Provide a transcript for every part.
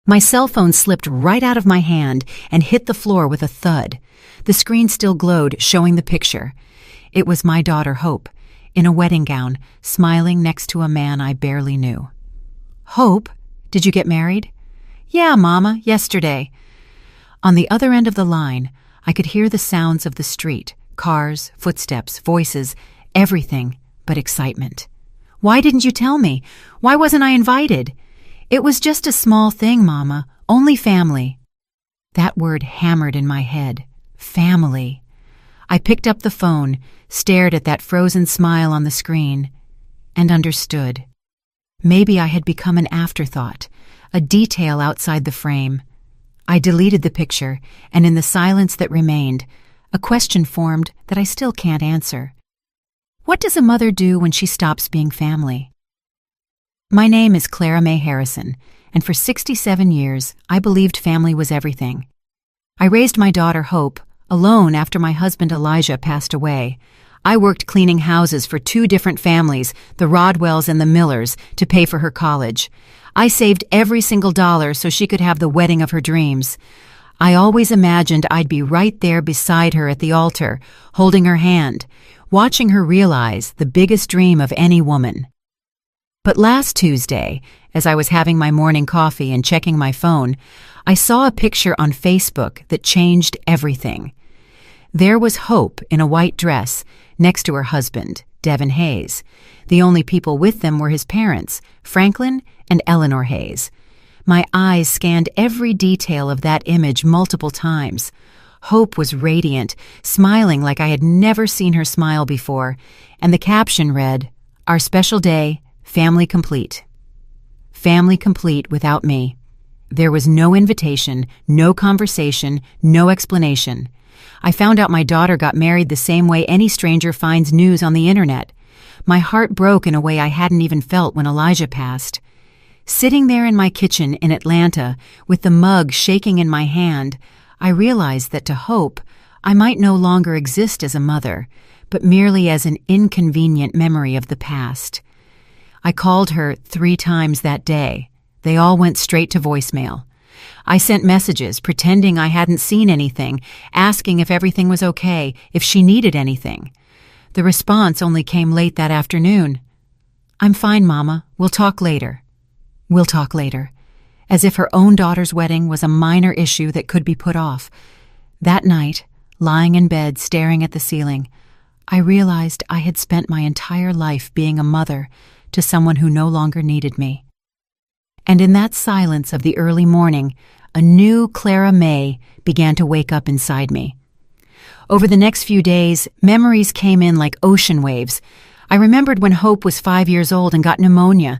My cell phone slipped right out of my hand and hit the floor with a thud. The screen still glowed, showing the picture. It was my daughter, Hope, in a wedding gown, smiling next to a man I barely knew. "Hope, did you get married?" "Yeah, Mama, yesterday." On the other end of the line, I could hear the sounds of the street, cars, footsteps, voices, everything but excitement. "Why didn't you tell me? Why wasn't I invited?" "It was just a small thing, Mama, only family." That word hammered in my head. Family. I picked up the phone, stared at that frozen smile on the screen, and understood. Maybe I had become an afterthought, a detail outside the frame. I deleted the picture, and in the silence that remained, a question formed that I still can't answer. What does a mother do when she stops being family? My name is Clara Mae Harrison, and for 67 years, I believed family was everything. I raised my daughter Hope alone after my husband Elijah passed away. I worked cleaning houses for 2 different families, the Rodwells and the Millers, to pay for her college. I saved every single dollar so she could have the wedding of her dreams. I always imagined I'd be right there beside her at the altar, holding her hand, watching her realize the biggest dream of any woman. But last Tuesday, as I was having my morning coffee and checking my phone, I saw a picture on Facebook that changed everything. There was Hope in a white dress next to her husband, Devin Hayes. The only people with them were his parents, Franklin and Eleanor Hayes. My eyes scanned every detail of that image multiple times. Hope was radiant, smiling like I had never seen her smile before, and the caption read, "Our special day, family complete." Family complete without me. There was no invitation, no conversation, no explanation. I found out my daughter got married the same way any stranger finds news on the internet. My heart broke in a way I hadn't even felt when Elijah passed. Sitting there in my kitchen in Atlanta, with the mug shaking in my hand, I realized that to Hope, I might no longer exist as a mother, but merely as an inconvenient memory of the past. I called her 3 times that day. They all went straight to voicemail. I sent messages pretending I hadn't seen anything, asking if everything was okay, if she needed anything. The response only came late that afternoon. "I'm fine, Mama. We'll talk later." "We'll talk later." As if her own daughter's wedding was a minor issue that could be put off. That night, lying in bed staring at the ceiling, I realized I had spent my entire life being a mother to someone who no longer needed me. And in that silence of the early morning, a new Clara Mae began to wake up inside me. Over the next few days, memories came in like ocean waves. I remembered when Hope was 5 years old and got pneumonia.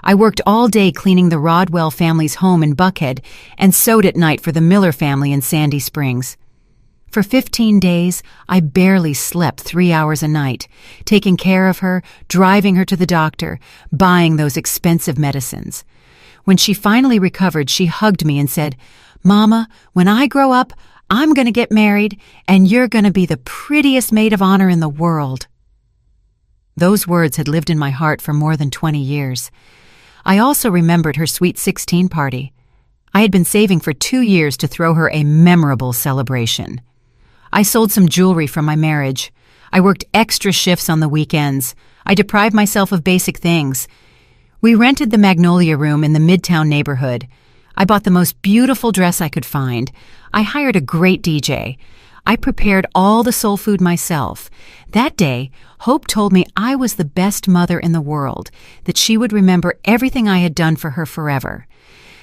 I worked all day cleaning the Rodwell family's home in Buckhead and sewed at night for the Miller family in Sandy Springs. For 15 days, I barely slept 3 hours a night, taking care of her, driving her to the doctor, buying those expensive medicines. When she finally recovered, she hugged me and said, "Mama, when I grow up, I'm going to get married, and you're going to be the prettiest maid of honor in the world." Those words had lived in my heart for more than 20 years. I also remembered her sweet 16 party. I had been saving for 2 years to throw her a memorable celebration. I sold some jewelry from my marriage. I worked extra shifts on the weekends. I deprived myself of basic things. We rented the Magnolia Room in the Midtown neighborhood. I bought the most beautiful dress I could find. I hired a great DJ. I prepared all the soul food myself. That day, Hope told me I was the best mother in the world, that she would remember everything I had done for her forever.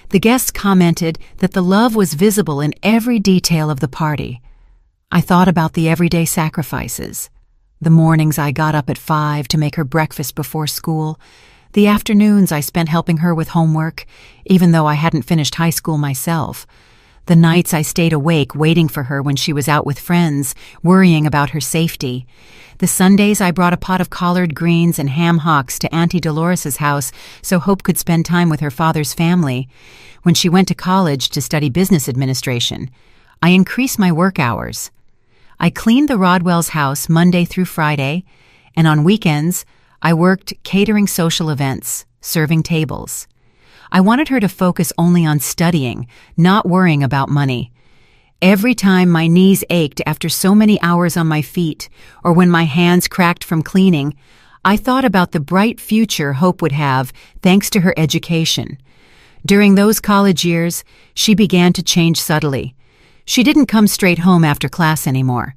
The guests commented that the love was visible in every detail of the party. I thought about the everyday sacrifices. The mornings I got up at 5 to make her breakfast before school. The afternoons I spent helping her with homework, even though I hadn't finished high school myself. The nights I stayed awake waiting for her when she was out with friends, worrying about her safety. The Sundays I brought a pot of collard greens and ham hocks to Auntie Dolores's house so Hope could spend time with her father's family. When she went to college to study business administration, I increased my work hours. I cleaned the Rodwell's house Monday through Friday, and on weekends, I worked catering social events, serving tables. I wanted her to focus only on studying, not worrying about money. Every time my knees ached after so many hours on my feet, or when my hands cracked from cleaning, I thought about the bright future Hope would have thanks to her education. During those college years, she began to change subtly. She didn't come straight home after class anymore.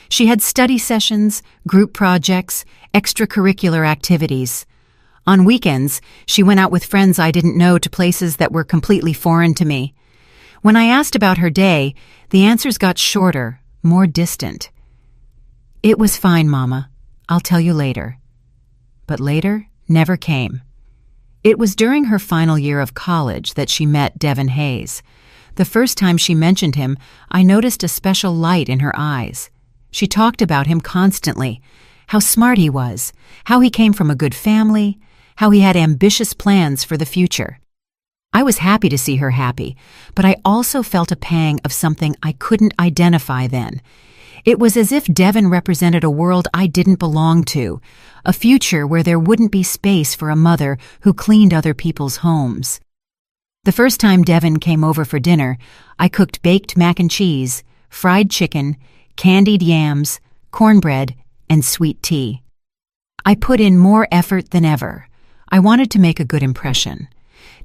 She had study sessions, group projects, extracurricular activities. On weekends, she went out with friends I didn't know to places that were completely foreign to me. When I asked about her day, the answers got shorter, more distant. "It was fine, Mama. I'll tell you later." But later never came. It was during her final year of college that she met Devin Hayes. The first time she mentioned him, I noticed a special light in her eyes. She talked about him constantly, how smart he was, how he came from a good family, how he had ambitious plans for the future. I was happy to see her happy, but I also felt a pang of something I couldn't identify then. It was as if Devin represented a world I didn't belong to, a future where there wouldn't be space for a mother who cleaned other people's homes. The first time Devin came over for dinner, I cooked baked mac and cheese, fried chicken, candied yams, cornbread, and sweet tea. I put in more effort than ever. I wanted to make a good impression.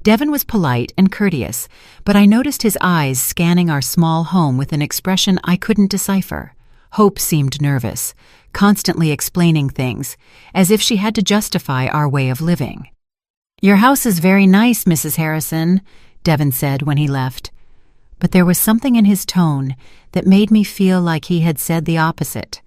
Devin was polite and courteous, but I noticed his eyes scanning our small home with an expression I couldn't decipher. Hope seemed nervous, constantly explaining things, as if she had to justify our way of living. "Your house is very nice, Mrs. Harrison," Devin said when he left. But there was something in his tone that made me feel like he had said the opposite.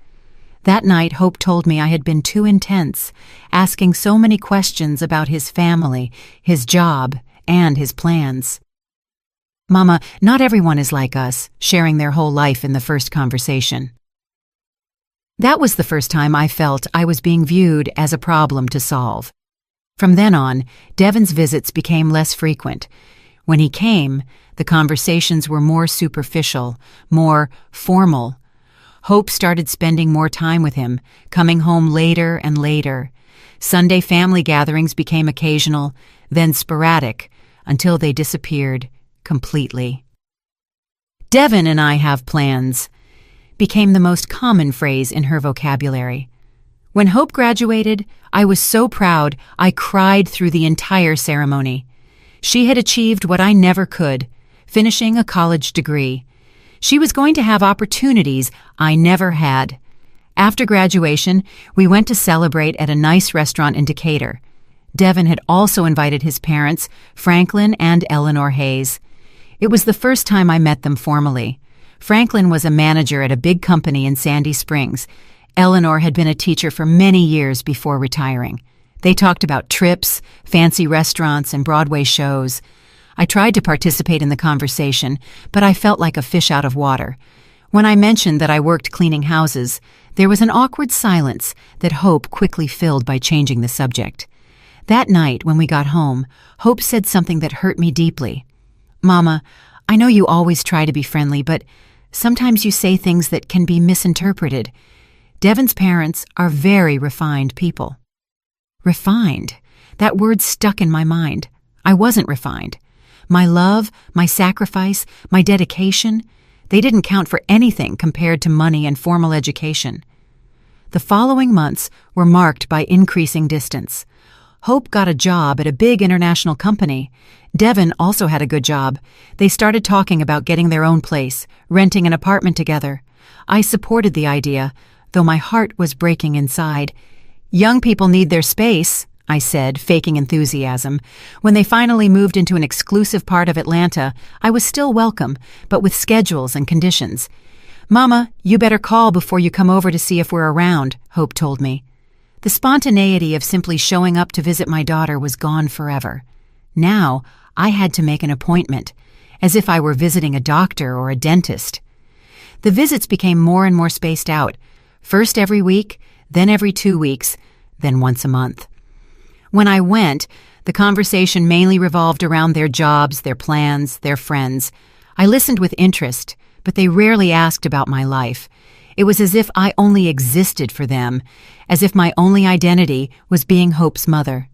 That night, Hope told me I had been too intense, asking so many questions about his family, his job, and his plans. "Mama, not everyone is like us, sharing their whole life in the first conversation." That was the first time I felt I was being viewed as a problem to solve. From then on, Devin's visits became less frequent. When he came, the conversations were more superficial, more formal. Hope started spending more time with him, coming home later and later. Sunday family gatherings became occasional, then sporadic, until they disappeared completely. "Devin and I have plans," became the most common phrase in her vocabulary. When Hope graduated, I was so proud I cried through the entire ceremony. She had achieved what I never could, finishing a college degree. She was going to have opportunities I never had. After graduation, we went to celebrate at a nice restaurant in Decatur. Devin had also invited his parents, Franklin and Eleanor Hayes. It was the first time I met them formally. Franklin was a manager at a big company in Sandy Springs. Eleanor had been a teacher for many years before retiring. They talked about trips, fancy restaurants, and Broadway shows. I tried to participate in the conversation, but I felt like a fish out of water. When I mentioned that I worked cleaning houses, there was an awkward silence that Hope quickly filled by changing the subject. That night, when we got home, Hope said something that hurt me deeply. "Mama, I know you always try to be friendly, but sometimes you say things that can be misinterpreted. Devin's parents are very refined people." Refined. That word stuck in my mind. I wasn't refined. My love, my sacrifice, my dedication, they didn't count for anything compared to money and formal education. The following months were marked by increasing distance. Hope got a job at a big international company. Devin also had a good job. They started talking about getting their own place, renting an apartment together. I supported the idea, though my heart was breaking inside. "Young people need their space," I said, faking enthusiasm. When they finally moved into an exclusive part of Atlanta, I was still welcome, but with schedules and conditions. "Mama, you better call before you come over to see if we're around," Hope told me. The spontaneity of simply showing up to visit my daughter was gone forever. Now, I had to make an appointment, as if I were visiting a doctor or a dentist. The visits became more and more spaced out, first every week, then every 2 weeks, then once a month. When I went, the conversation mainly revolved around their jobs, their plans, their friends. I listened with interest, but they rarely asked about my life. It was as if I only existed for them, as if my only identity was being Hope's mother.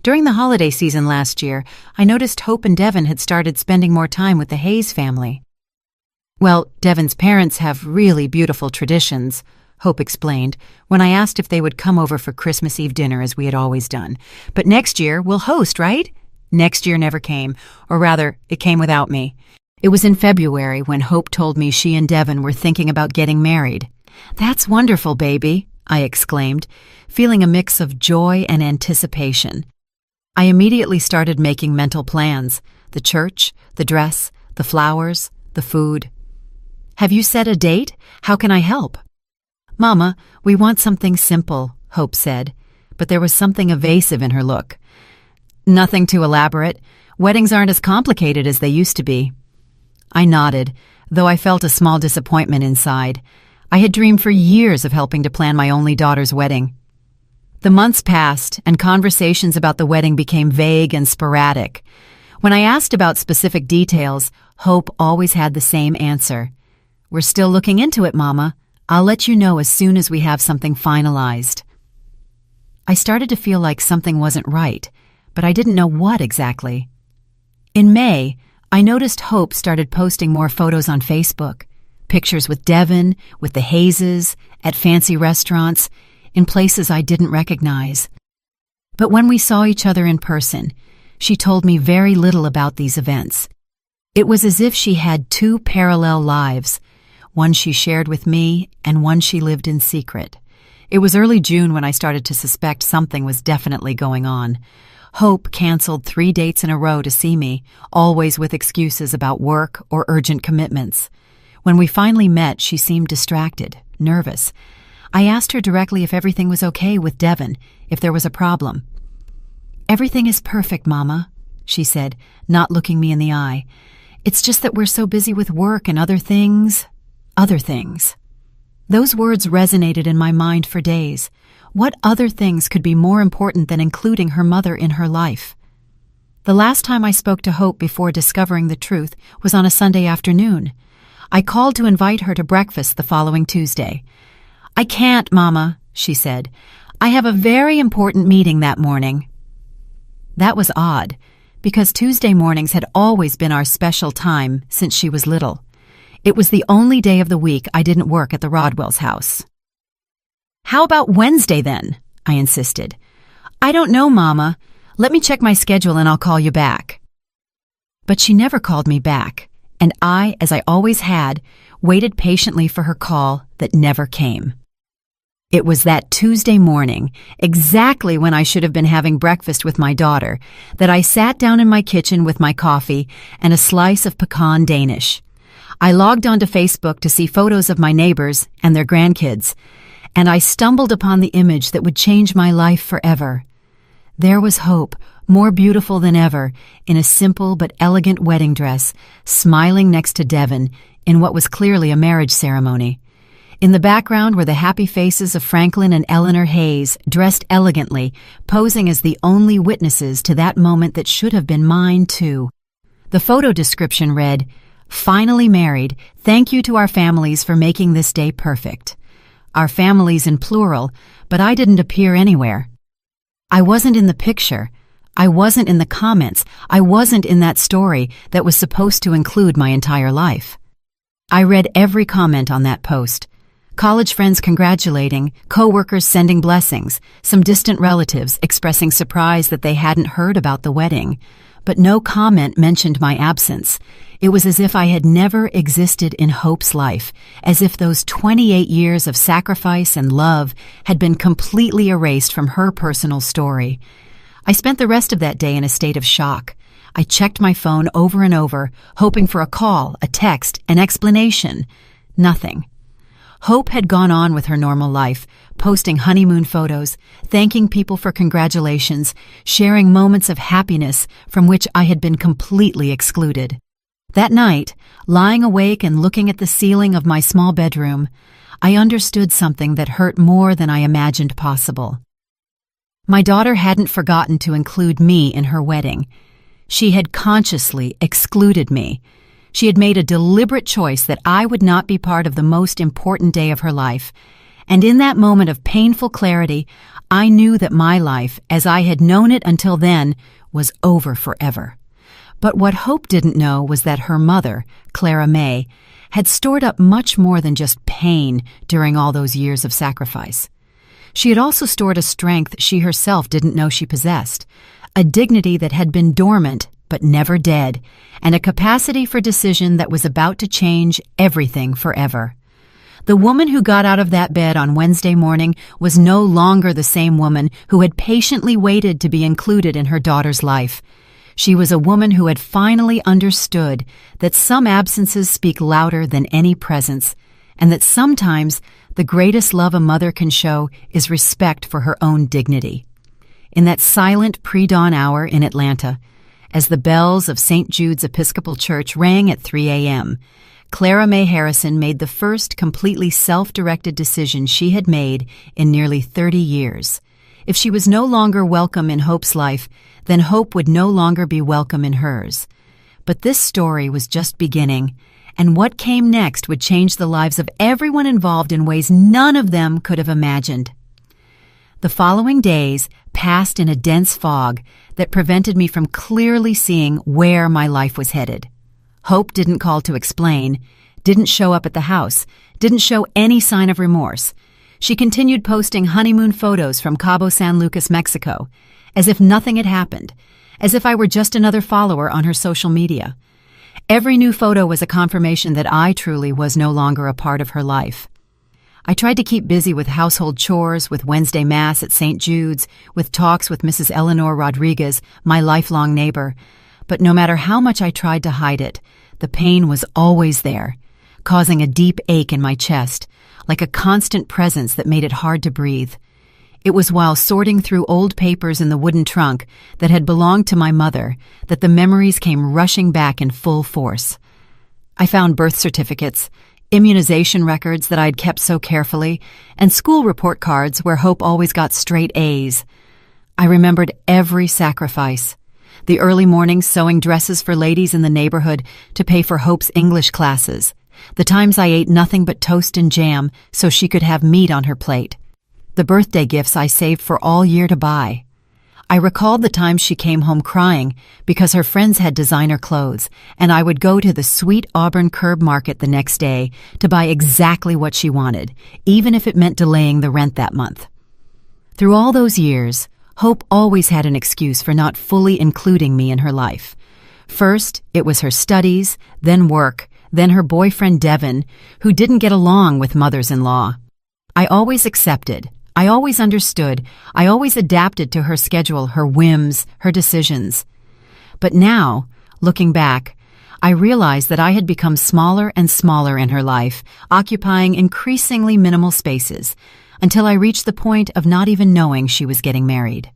During the holiday season last year, I noticed Hope and Devin had started spending more time with the Hayes family. Well, Devin's parents have really beautiful traditions, Hope explained, when I asked if they would come over for Christmas Eve dinner as we had always done. But next year, we'll host, right? Next year never came, or rather, it came without me. It was in February when Hope told me she and Devin were thinking about getting married. "That's wonderful, baby," I exclaimed, feeling a mix of joy and anticipation. I immediately started making mental plans: the church, the dress, the flowers, the food. "Have you set a date? How can I help?" "Mama, we want something simple," Hope said, but there was something evasive in her look. "Nothing too elaborate. Weddings aren't as complicated as they used to be." I nodded, though I felt a small disappointment inside. I had dreamed for years of helping to plan my only daughter's wedding. The months passed, and conversations about the wedding became vague and sporadic. When I asked about specific details, Hope always had the same answer. "We're still looking into it, Mama. I'll let you know as soon as we have something finalized." I started to feel like something wasn't right, but I didn't know what exactly. In May, I noticed Hope started posting more photos on Facebook. Pictures with Devin, with the Hayeses, at fancy restaurants, in places I didn't recognize. But when we saw each other in person, she told me very little about these events. It was as if she had two parallel lives, one she shared with me and one she lived in secret. It was early June when I started to suspect something was definitely going on. Hope canceled 3 dates in a row to see me, always with excuses about work or urgent commitments. When we finally met, she seemed distracted, nervous. I asked her directly if everything was okay with Devin, if there was a problem. "Everything is perfect, Mama," she said, not looking me in the eye. "It's just that we're so busy with work and other things. Those words resonated in my mind for days. What other things could be more important than including her mother in her life? The last time I spoke to Hope before discovering the truth was on a Sunday afternoon. I called to invite her to breakfast the following Tuesday. "I can't, Mama," she said. "I have a very important meeting that morning." That was odd, because Tuesday mornings had always been our special time since she was little. It was the only day of the week I didn't work at the Rodwell's house. "How about Wednesday, then?" I insisted. "I don't know, Mama. Let me check my schedule and I'll call you back." But she never called me back, and I, as I always had, waited patiently for her call that never came. It was that Tuesday morning, exactly when I should have been having breakfast with my daughter, that I sat down in my kitchen with my coffee and a slice of pecan Danish. I logged onto Facebook to see photos of my neighbors and their grandkids, and I stumbled upon the image that would change my life forever. There was Hope, more beautiful than ever, in a simple but elegant wedding dress, smiling next to Devin in what was clearly a marriage ceremony. In the background were the happy faces of Franklin and Eleanor Hayes, dressed elegantly, posing as the only witnesses to that moment that should have been mine, too. The photo description read, "Finally married. Thank you to our families for making this day perfect." Our families in plural, but I didn't appear anywhere. I wasn't in the picture. I wasn't in the comments. I wasn't in that story that was supposed to include my entire life. I read every comment on that post. College friends congratulating, co-workers sending blessings, some distant relatives expressing surprise that they hadn't heard about the wedding. But no comment mentioned my absence. It was as if I had never existed in Hope's life, as if those 28 years of sacrifice and love had been completely erased from her personal story. I spent the rest of that day in a state of shock. I checked my phone over and over, hoping for a call, a text, an explanation. Nothing. Hope had gone on with her normal life, posting honeymoon photos, thanking people for congratulations, sharing moments of happiness from which I had been completely excluded. That night, lying awake and looking at the ceiling of my small bedroom, I understood something that hurt more than I imagined possible. My daughter hadn't forgotten to include me in her wedding. She had consciously excluded me. She had made a deliberate choice that I would not be part of the most important day of her life, And in that moment of painful clarity, I knew that my life, as I had known it until then, was over forever. But what Hope didn't know was that her mother, Clara May, had stored up much more than just pain during all those years of sacrifice. She had also stored a strength she herself didn't know she possessed, a dignity that had been dormant but never dead, and a capacity for decision that was about to change everything forever. The woman who got out of that bed on Wednesday morning was no longer the same woman who had patiently waited to be included in her daughter's life. She was a woman who had finally understood that some absences speak louder than any presence, and that sometimes the greatest love a mother can show is respect for her own dignity. In that silent pre-dawn hour in Atlanta, as the bells of St. Jude's Episcopal Church rang at 3 a.m., Clara May Harrison made the first completely self-directed decision she had made in nearly 30 years. If she was no longer welcome in Hope's life, then Hope would no longer be welcome in hers. But this story was just beginning, and what came next would change the lives of everyone involved in ways none of them could have imagined. The following days passed in a dense fog that prevented me from clearly seeing where my life was headed. Hope didn't call to explain, didn't show up at the house, didn't show any sign of remorse. She continued posting honeymoon photos from Cabo San Lucas, Mexico, as if nothing had happened, as if I were just another follower on her social media. Every new photo was a confirmation that I truly was no longer a part of her life. I tried to keep busy with household chores, with Wednesday Mass at St. Jude's, with talks with Mrs. Eleanor Rodriguez, my lifelong neighbor. But no matter how much I tried to hide it, the pain was always there, causing a deep ache in my chest, like a constant presence that made it hard to breathe. It was while sorting through old papers in the wooden trunk that had belonged to my mother that the memories came rushing back in full force. I found birth certificates, immunization records that I'd kept so carefully, and school report cards where Hope always got straight A's. I remembered every sacrifice. The early mornings sewing dresses for ladies in the neighborhood to pay for Hope's English classes. The times I ate nothing but toast and jam so she could have meat on her plate. The birthday gifts I saved for all year to buy. I recalled the times she came home crying because her friends had designer clothes, and I would go to the sweet Auburn Curb Market the next day to buy exactly what she wanted, even if it meant delaying the rent that month. Through all those years, Hope always had an excuse for not fully including me in her life. First, it was her studies, then work, then her boyfriend Devin, who didn't get along with mothers-in-law. I always accepted, I always understood, I always adapted to her schedule, her whims, her decisions. But now, looking back, I realized that I had become smaller and smaller in her life, occupying increasingly minimal spaces, until I reached the point of not even knowing she was getting married.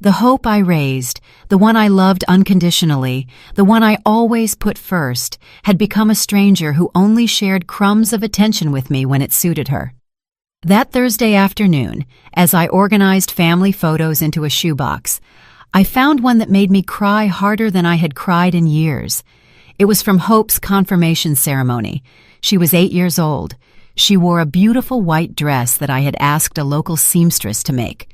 The Hope I raised, the one I loved unconditionally, the one I always put first, had become a stranger who only shared crumbs of attention with me when it suited her. That Thursday afternoon, as I organized family photos into a shoebox, I found one that made me cry harder than I had cried in years. It was from Hope's confirmation ceremony. She was 8 years old. She wore a beautiful white dress that I had asked a local seamstress to make.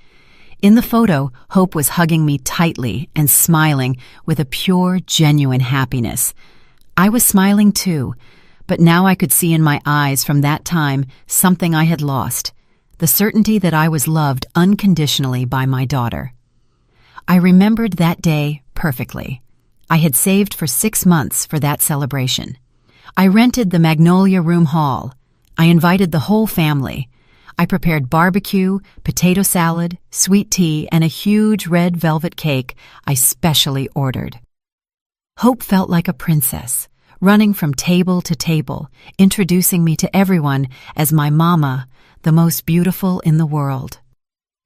In the photo, Hope was hugging me tightly and smiling with a pure, genuine happiness. I was smiling too, but now I could see in my eyes from that time something I had lost, the certainty that I was loved unconditionally by my daughter. I remembered that day perfectly. I had saved for 6 months for that celebration. I rented the Magnolia Room Hall. I invited the whole family. I prepared barbecue, potato salad, sweet tea, and a huge red velvet cake I specially ordered. Hope felt like a princess, running from table to table, introducing me to everyone as my mama, the most beautiful in the world.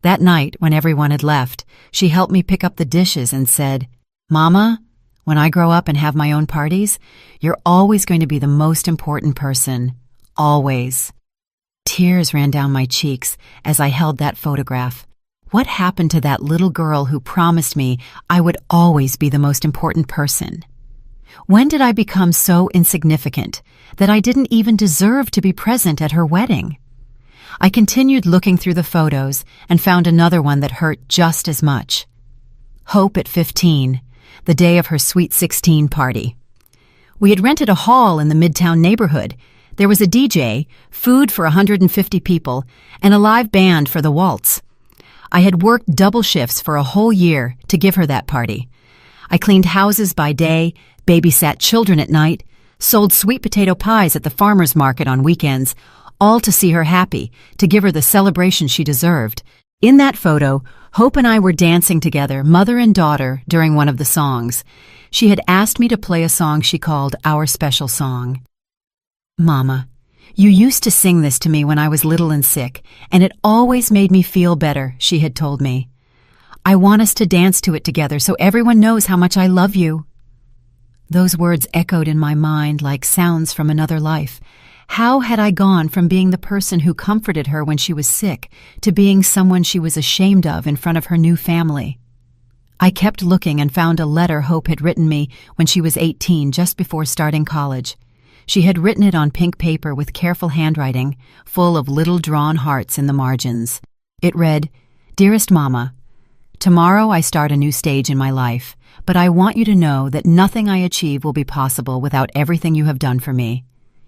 That night, when everyone had left, she helped me pick up the dishes and said, "Mama, when I grow up and have my own parties, you're always going to be the most important person. Always." Tears ran down my cheeks as I held that photograph. What happened to that little girl who promised me I would always be the most important person? When did I become so insignificant that I didn't even deserve to be present at her wedding? I continued looking through the photos and found another one that hurt just as much. Hope at 15, the day of her Sweet 16 party. We had rented a hall in the Midtown neighborhood. There was a DJ, food for 150 people, and a live band for the waltz. I had worked double shifts for a whole year to give her that party. I cleaned houses by day, babysat children at night, sold sweet potato pies at the farmer's market on weekends, all to see her happy, to give her the celebration she deserved. In that photo, Hope and I were dancing together, mother and daughter, during one of the songs. She had asked me to play a song she called Our Special Song. "Mama, you used to sing this to me when I was little and sick, and it always made me feel better," she had told me. "I want us to dance to it together so everyone knows how much I love you." Those words echoed in my mind like sounds from another life. How had I gone from being the person who comforted her when she was sick to being someone she was ashamed of in front of her new family? I kept looking and found a letter Hope had written me when she was 18, just before starting college. She had written it on pink paper with careful handwriting, full of little drawn hearts in the margins. It read, "Dearest Mama, tomorrow I start a new stage in my life, but I want you to know that nothing I achieve will be possible without everything you have done for me.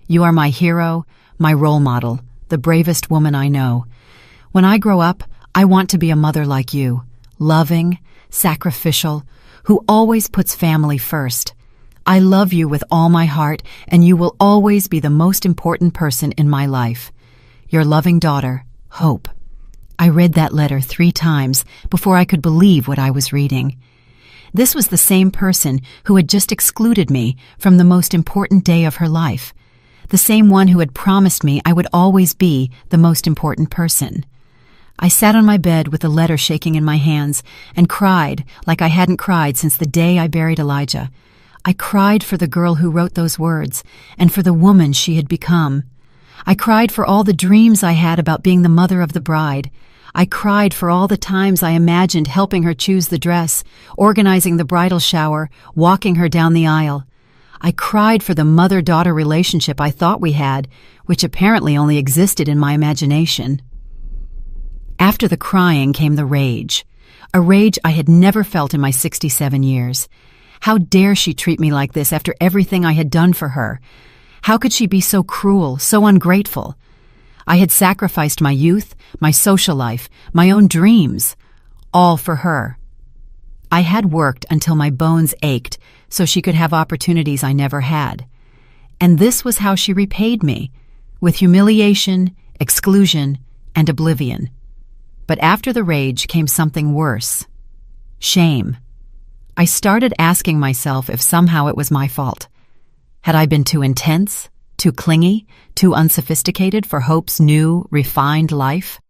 You are my hero, my role model, the bravest woman I know. When I grow up, I want to be a mother like you, loving, sacrificial, who always puts family first. I love you with all my heart, and you will always be the most important person in my life. Your loving daughter, Hope." I read that letter 3 times before I could believe what I was reading. This was the same person who had just excluded me from the most important day of her life. The same one who had promised me I would always be the most important person. I sat on my bed with the letter shaking in my hands and cried like I hadn't cried since the day I buried Elijah. I cried for the girl who wrote those words and for the woman she had become. I cried for all the dreams I had about being the mother of the bride. I cried for all the times I imagined helping her choose the dress, organizing the bridal shower, walking her down the aisle. I cried for the mother-daughter relationship I thought we had, which apparently only existed in my imagination. After the crying came the rage, a rage I had never felt in my 67 years. How dare she treat me like this after everything I had done for her? How could she be so cruel, so ungrateful? I had sacrificed my youth, my social life, my own dreams, all for her. I had worked until my bones ached so she could have opportunities I never had. And this was how she repaid me, with humiliation, exclusion, and oblivion. But after the rage came something worse. Shame. I started asking myself if somehow it was my fault. Had I been too intense, too clingy, too unsophisticated for Hope's new, refined life?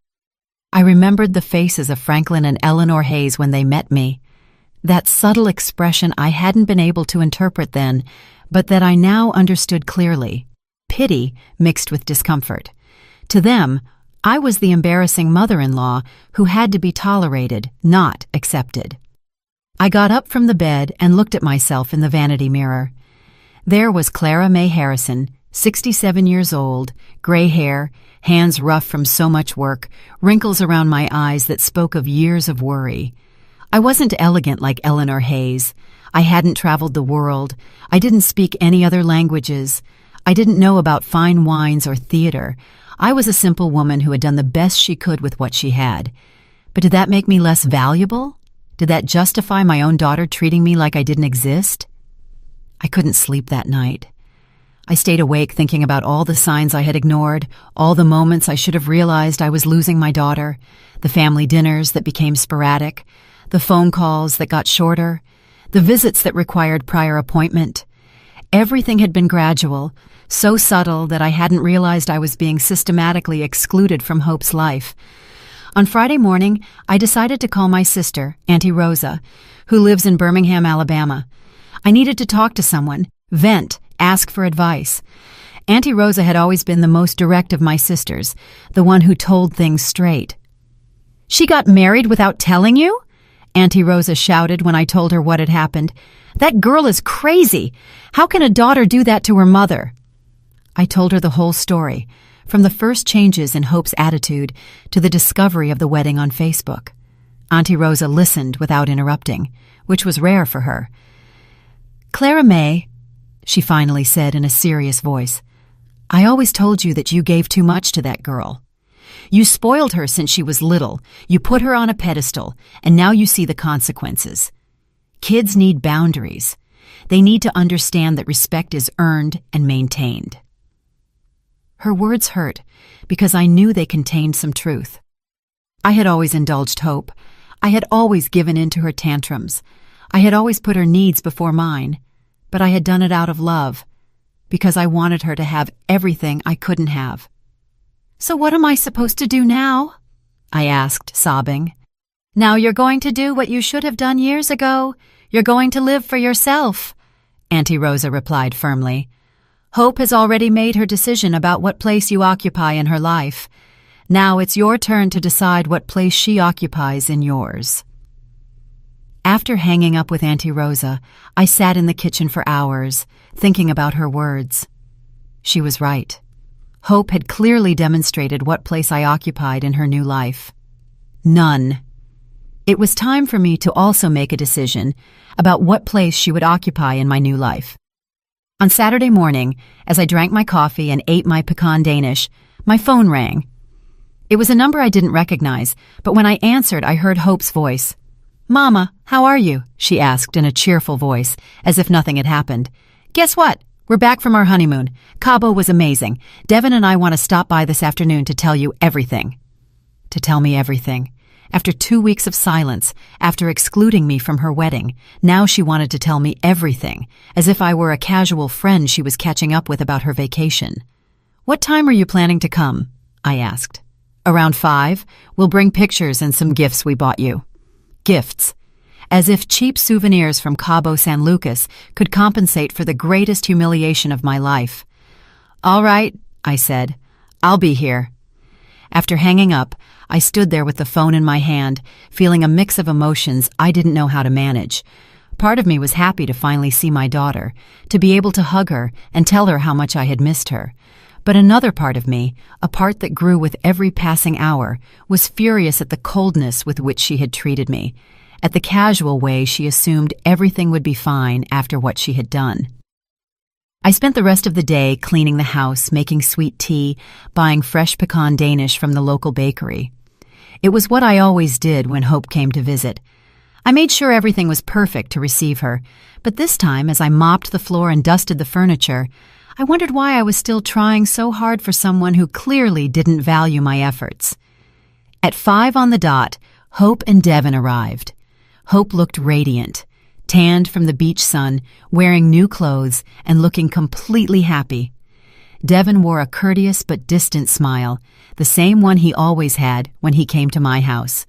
I remembered the faces of Franklin and Eleanor Hayes when they met me. That subtle expression I hadn't been able to interpret then, but that I now understood clearly. Pity mixed with discomfort. To them, I was the embarrassing mother-in-law who had to be tolerated, not accepted. I got up from the bed and looked at myself in the vanity mirror. There was Clara May Harrison, 67 years old, gray hair, hands rough from so much work, wrinkles around my eyes that spoke of years of worry. I wasn't elegant like Eleanor Hayes. I hadn't traveled the world. I didn't speak any other languages. I didn't know about fine wines or theater. I was a simple woman who had done the best she could with what she had. But did that make me less valuable? Did that justify my own daughter treating me like I didn't exist? I couldn't sleep that night. I stayed awake thinking about all the signs I had ignored, all the moments I should have realized I was losing my daughter, the family dinners that became sporadic, the phone calls that got shorter, the visits that required prior appointment. Everything had been gradual, so subtle that I hadn't realized I was being systematically excluded from Hope's life. On Friday morning, I decided to call my sister, Auntie Rosa, who lives in Birmingham, Alabama. I needed to talk to someone, vent, ask for advice. Auntie Rosa had always been the most direct of my sisters, the one who told things straight. "She got married without telling you?" Auntie Rosa shouted when I told her what had happened. "That girl is crazy. How can a daughter do that to her mother?" I told her the whole story, from the first changes in Hope's attitude to the discovery of the wedding on Facebook. Auntie Rosa listened without interrupting, which was rare for her. "Clara May," she finally said in a serious voice, "I always told you that you gave too much to that girl. You spoiled her since she was little, you put her on a pedestal, and now you see the consequences. Kids need boundaries. They need to understand that respect is earned and maintained." Her words hurt because I knew they contained some truth. I had always indulged Hope. I had always given in to her tantrums. I had always put her needs before mine, but I had done it out of love, because I wanted her to have everything I couldn't have. "So what am I supposed to do now?" I asked, sobbing. "Now you're going to do what you should have done years ago. You're going to live for yourself," Auntie Rosa replied firmly. "Hope has already made her decision about what place you occupy in her life. Now it's your turn to decide what place she occupies in yours." After hanging up with Auntie Rosa, I sat in the kitchen for hours, thinking about her words. She was right. Hope had clearly demonstrated what place I occupied in her new life. None. It was time for me to also make a decision about what place she would occupy in my new life. On Saturday morning, as I drank my coffee and ate my pecan Danish, my phone rang. It was a number I didn't recognize, but when I answered, I heard Hope's voice. "Mama, how are you?" she asked in a cheerful voice, as if nothing had happened. "Guess what? We're back from our honeymoon. Cabo was amazing. Devin and I want to stop by this afternoon to tell you everything." To tell me everything. After 2 weeks of silence, after excluding me from her wedding, now she wanted to tell me everything, as if I were a casual friend she was catching up with about her vacation. "What time are you planning to come?" I asked. "Around 5. We'll bring pictures and some gifts we bought you." Gifts. As if cheap souvenirs from Cabo San Lucas could compensate for the greatest humiliation of my life. "All right," I said. "I'll be here." After hanging up, I stood there with the phone in my hand, feeling a mix of emotions I didn't know how to manage. Part of me was happy to finally see my daughter, to be able to hug her and tell her how much I had missed her. But another part of me, a part that grew with every passing hour, was furious at the coldness with which she had treated me, at the casual way she assumed everything would be fine after what she had done. I spent the rest of the day cleaning the house, making sweet tea, buying fresh pecan Danish from the local bakery. It was what I always did when Hope came to visit. I made sure everything was perfect to receive her, but this time, as I mopped the floor and dusted the furniture, I wondered why I was still trying so hard for someone who clearly didn't value my efforts. At 5 on the dot, Hope and Devin arrived. Hope looked radiant, tanned from the beach sun, wearing new clothes and looking completely happy. Devin wore a courteous but distant smile, the same one he always had when he came to my house.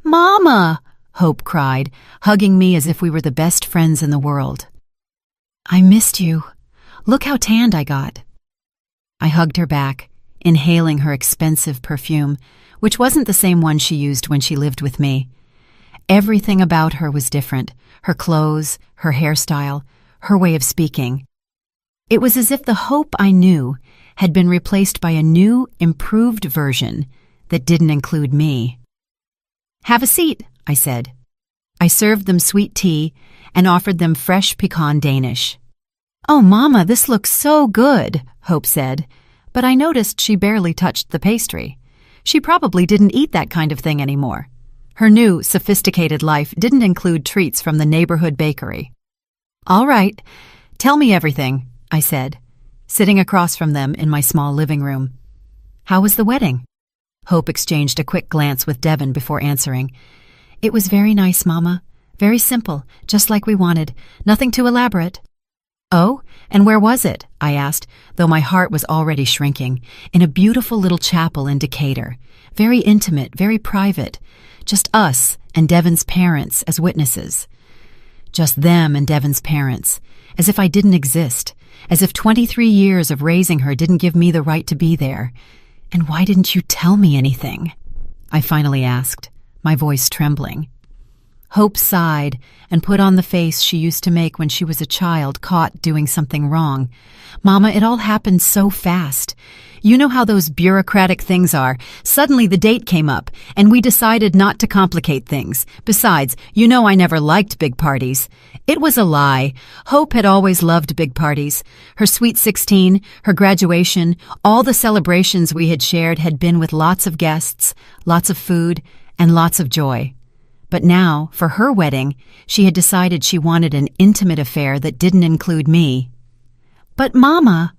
"Mama!" Hope cried, hugging me as if we were the best friends in the world. "I missed you. Look how tanned I got." I hugged her back, inhaling her expensive perfume, which wasn't the same one she used when she lived with me. Everything about her was different, her clothes, her hairstyle, her way of speaking. It was as if the Hope I knew had been replaced by a new, improved version that didn't include me. "Have a seat," I said. I served them sweet tea and offered them fresh pecan Danish. "Oh, Mama, this looks so good," Hope said, but I noticed she barely touched the pastry. She probably didn't eat that kind of thing anymore. Her new, sophisticated life didn't include treats from the neighborhood bakery. "All right, tell me everything," I said, sitting across from them in my small living room. "How was the wedding?" Hope exchanged a quick glance with Devin before answering. "It was very nice, Mama. Very simple, just like we wanted. Nothing too elaborate." "Oh, and where was it?" I asked, though my heart was already shrinking. "In a beautiful little chapel in Decatur. Very intimate, very private. Just us and Devin's parents as witnesses. Just them and Devin's parents, as if I didn't exist, as if 23 years of raising her didn't give me the right to be there. And why didn't you tell me anything?" I finally asked, my voice trembling. Hope sighed and put on the face she used to make when she was a child caught doing something wrong. "Mama, it all happened so fast. You know how those bureaucratic things are. Suddenly the date came up, and we decided not to complicate things. Besides, you know I never liked big parties." It was a lie. Hope had always loved big parties. Her sweet 16, her graduation, all the celebrations we had shared had been with lots of guests, lots of food, and lots of joy. But now, for her wedding, she had decided she wanted an intimate affair that didn't include me. "But Mama,"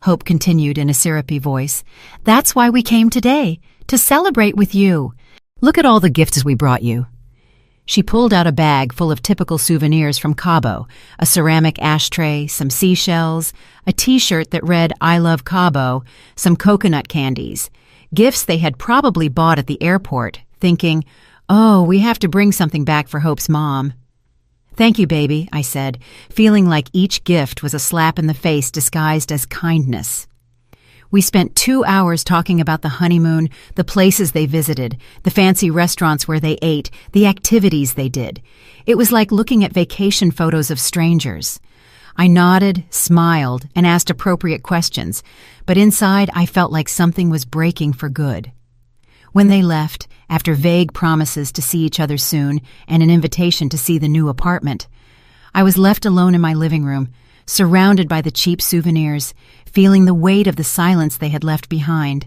Hope continued in a syrupy voice, "that's why we came today, to celebrate with you. Look at all the gifts we brought you." She pulled out a bag full of typical souvenirs from Cabo, a ceramic ashtray, some seashells, a T-shirt that read "I love Cabo," some coconut candies, gifts they had probably bought at the airport, thinking, "Oh, we have to bring something back for Hope's mom." "Thank you, baby," I said, feeling like each gift was a slap in the face disguised as kindness. We spent 2 hours talking about the honeymoon, the places they visited, the fancy restaurants where they ate, the activities they did. It was like looking at vacation photos of strangers. I nodded, smiled, and asked appropriate questions, but inside I felt like something was breaking for good. When they left, after vague promises to see each other soon and an invitation to see the new apartment, I was left alone in my living room, surrounded by the cheap souvenirs, feeling the weight of the silence they had left behind.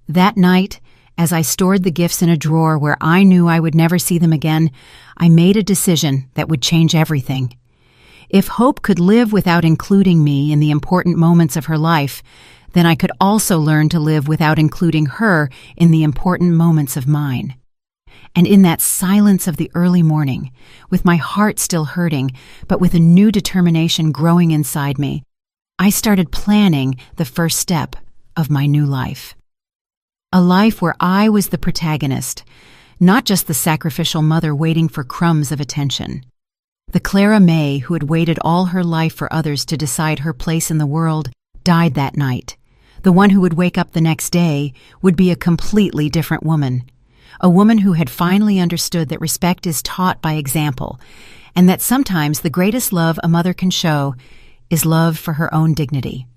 That night, as I stored the gifts in a drawer where I knew I would never see them again, I made a decision that would change everything. If Hope could live without including me in the important moments of her life, then I could also learn to live without including her in the important moments of mine. And in that silence of the early morning, with my heart still hurting, but with a new determination growing inside me, I started planning the first step of my new life. A life where I was the protagonist, not just the sacrificial mother waiting for crumbs of attention. The Clara May who had waited all her life for others to decide her place in the world died that night. The one who would wake up the next day would be a completely different woman. A woman who had finally understood that respect is taught by example, and that sometimes the greatest love a mother can show is love for her own dignity.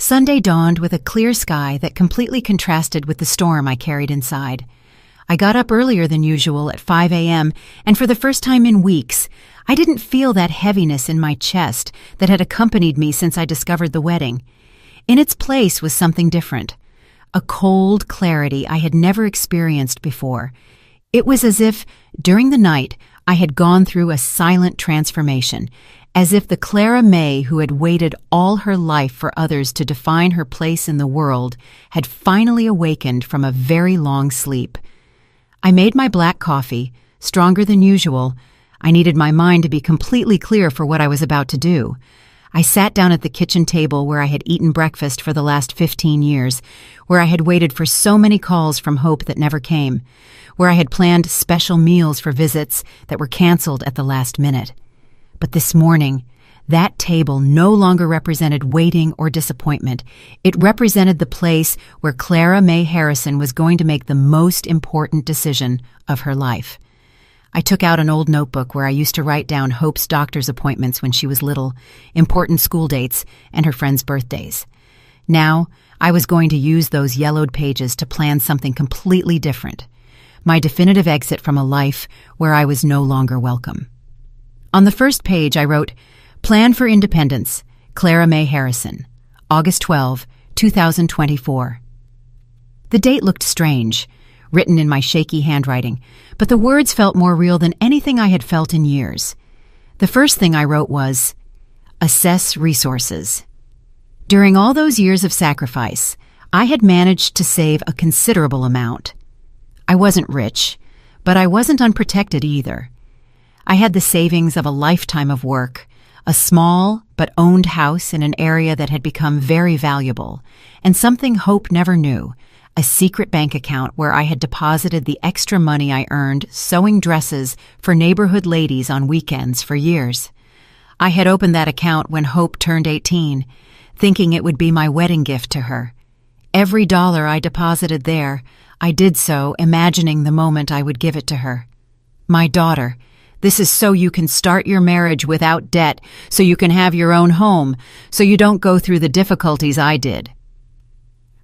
Sunday dawned with a clear sky that completely contrasted with the storm I carried inside. I got up earlier than usual at 5 a.m., and for the first time in weeks, I didn't feel that heaviness in my chest that had accompanied me since I discovered the wedding. In its place was something different, a cold clarity I had never experienced before. It was as if, during the night, I had gone through a silent transformation, as if the Clara May who had waited all her life for others to define her place in the world had finally awakened from a very long sleep. I made my black coffee, stronger than usual. I needed my mind to be completely clear for what I was about to do. I sat down at the kitchen table where I had eaten breakfast for the last 15 years, where I had waited for so many calls from Hope that never came, where I had planned special meals for visits that were canceled at the last minute. But this morning, that table no longer represented waiting or disappointment. It represented the place where Clara May Harrison was going to make the most important decision of her life. I took out an old notebook where I used to write down Hope's doctor's appointments when she was little, important school dates, and her friends' birthdays. Now, I was going to use those yellowed pages to plan something completely different, my definitive exit from a life where I was no longer welcome. On the first page, I wrote, "Plan for Independence, Clara May Harrison, August 12, 2024. The date looked strange, written in my shaky handwriting, but the words felt more real than anything I had felt in years. The first thing I wrote was, "Assess resources." During all those years of sacrifice, I had managed to save a considerable amount. I wasn't rich, but I wasn't unprotected either. I had the savings of a lifetime of work, a small but owned house in an area that had become very valuable, and something Hope never knew, a secret bank account where I had deposited the extra money I earned sewing dresses for neighborhood ladies on weekends for years. I had opened that account when Hope turned 18, thinking it would be my wedding gift to her. Every dollar I deposited there, I did so imagining the moment I would give it to her. My daughter, this is so you can start your marriage without debt, so you can have your own home, so you don't go through the difficulties I did."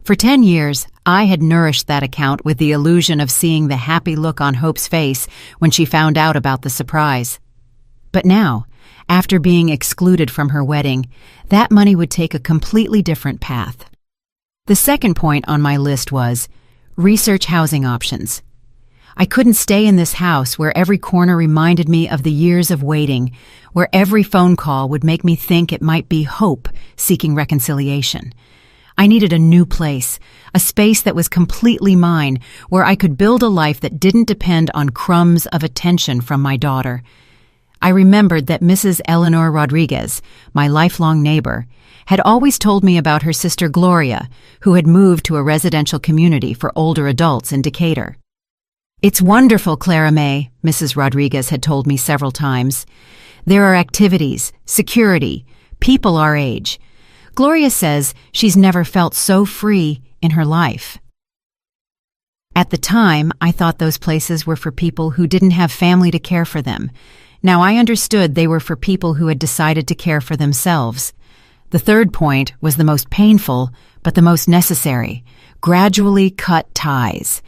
For 10 years, I had nourished that account with the illusion of seeing the happy look on Hope's face when she found out about the surprise. But now, after being excluded from her wedding, that money would take a completely different path. The second point on my list was research housing options. I couldn't stay in this house where every corner reminded me of the years of waiting, where every phone call would make me think it might be Hope seeking reconciliation. I needed a new place, a space that was completely mine, where I could build a life that didn't depend on crumbs of attention from my daughter. I remembered that Mrs. Eleanor Rodriguez, my lifelong neighbor, had always told me about her sister Gloria, who had moved to a residential community for older adults in Decatur. "It's wonderful, Clara May," Mrs. Rodriguez had told me several times. "There are activities, security, people our age. Gloria says she's never felt so free in her life." At the time, I thought those places were for people who didn't have family to care for them. Now I understood they were for people who had decided to care for themselves. The third point was the most painful, but the most necessary: gradually cut ties.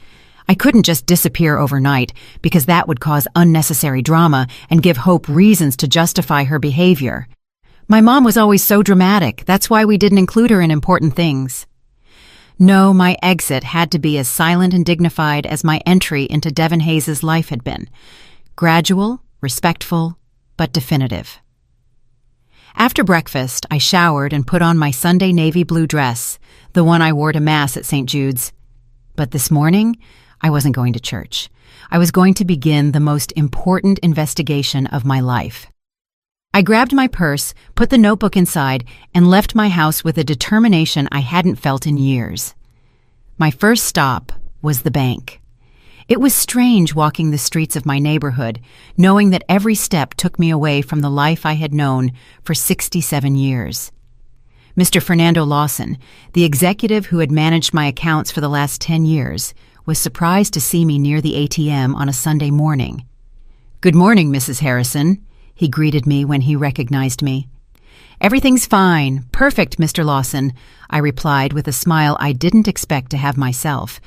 I couldn't just disappear overnight, because that would cause unnecessary drama and give Hope reasons to justify her behavior. My mom was always so dramatic, that's why we didn't include her in important things. No, my exit had to be as silent and dignified as my entry into Devon Hayes's life had been. Gradual, respectful, but definitive. After breakfast, I showered and put on my Sunday navy blue dress, the one I wore to Mass at St. Jude's. But this morning, I wasn't going to church. I was going to begin the most important investigation of my life. I grabbed my purse, put the notebook inside, and left my house with a determination I hadn't felt in years. My first stop was the bank. It was strange walking the streets of my neighborhood, knowing that every step took me away from the life I had known for 67 years. Mr. Fernando Lawson, the executive who had managed my accounts for the last 10 years, was surprised to see me near the ATM on a Sunday morning. "Good morning, Mrs. Harrison," he greeted me when he recognized me. "Everything's fine. Perfect, Mr. Lawson," I replied with a smile I didn't expect to have myself.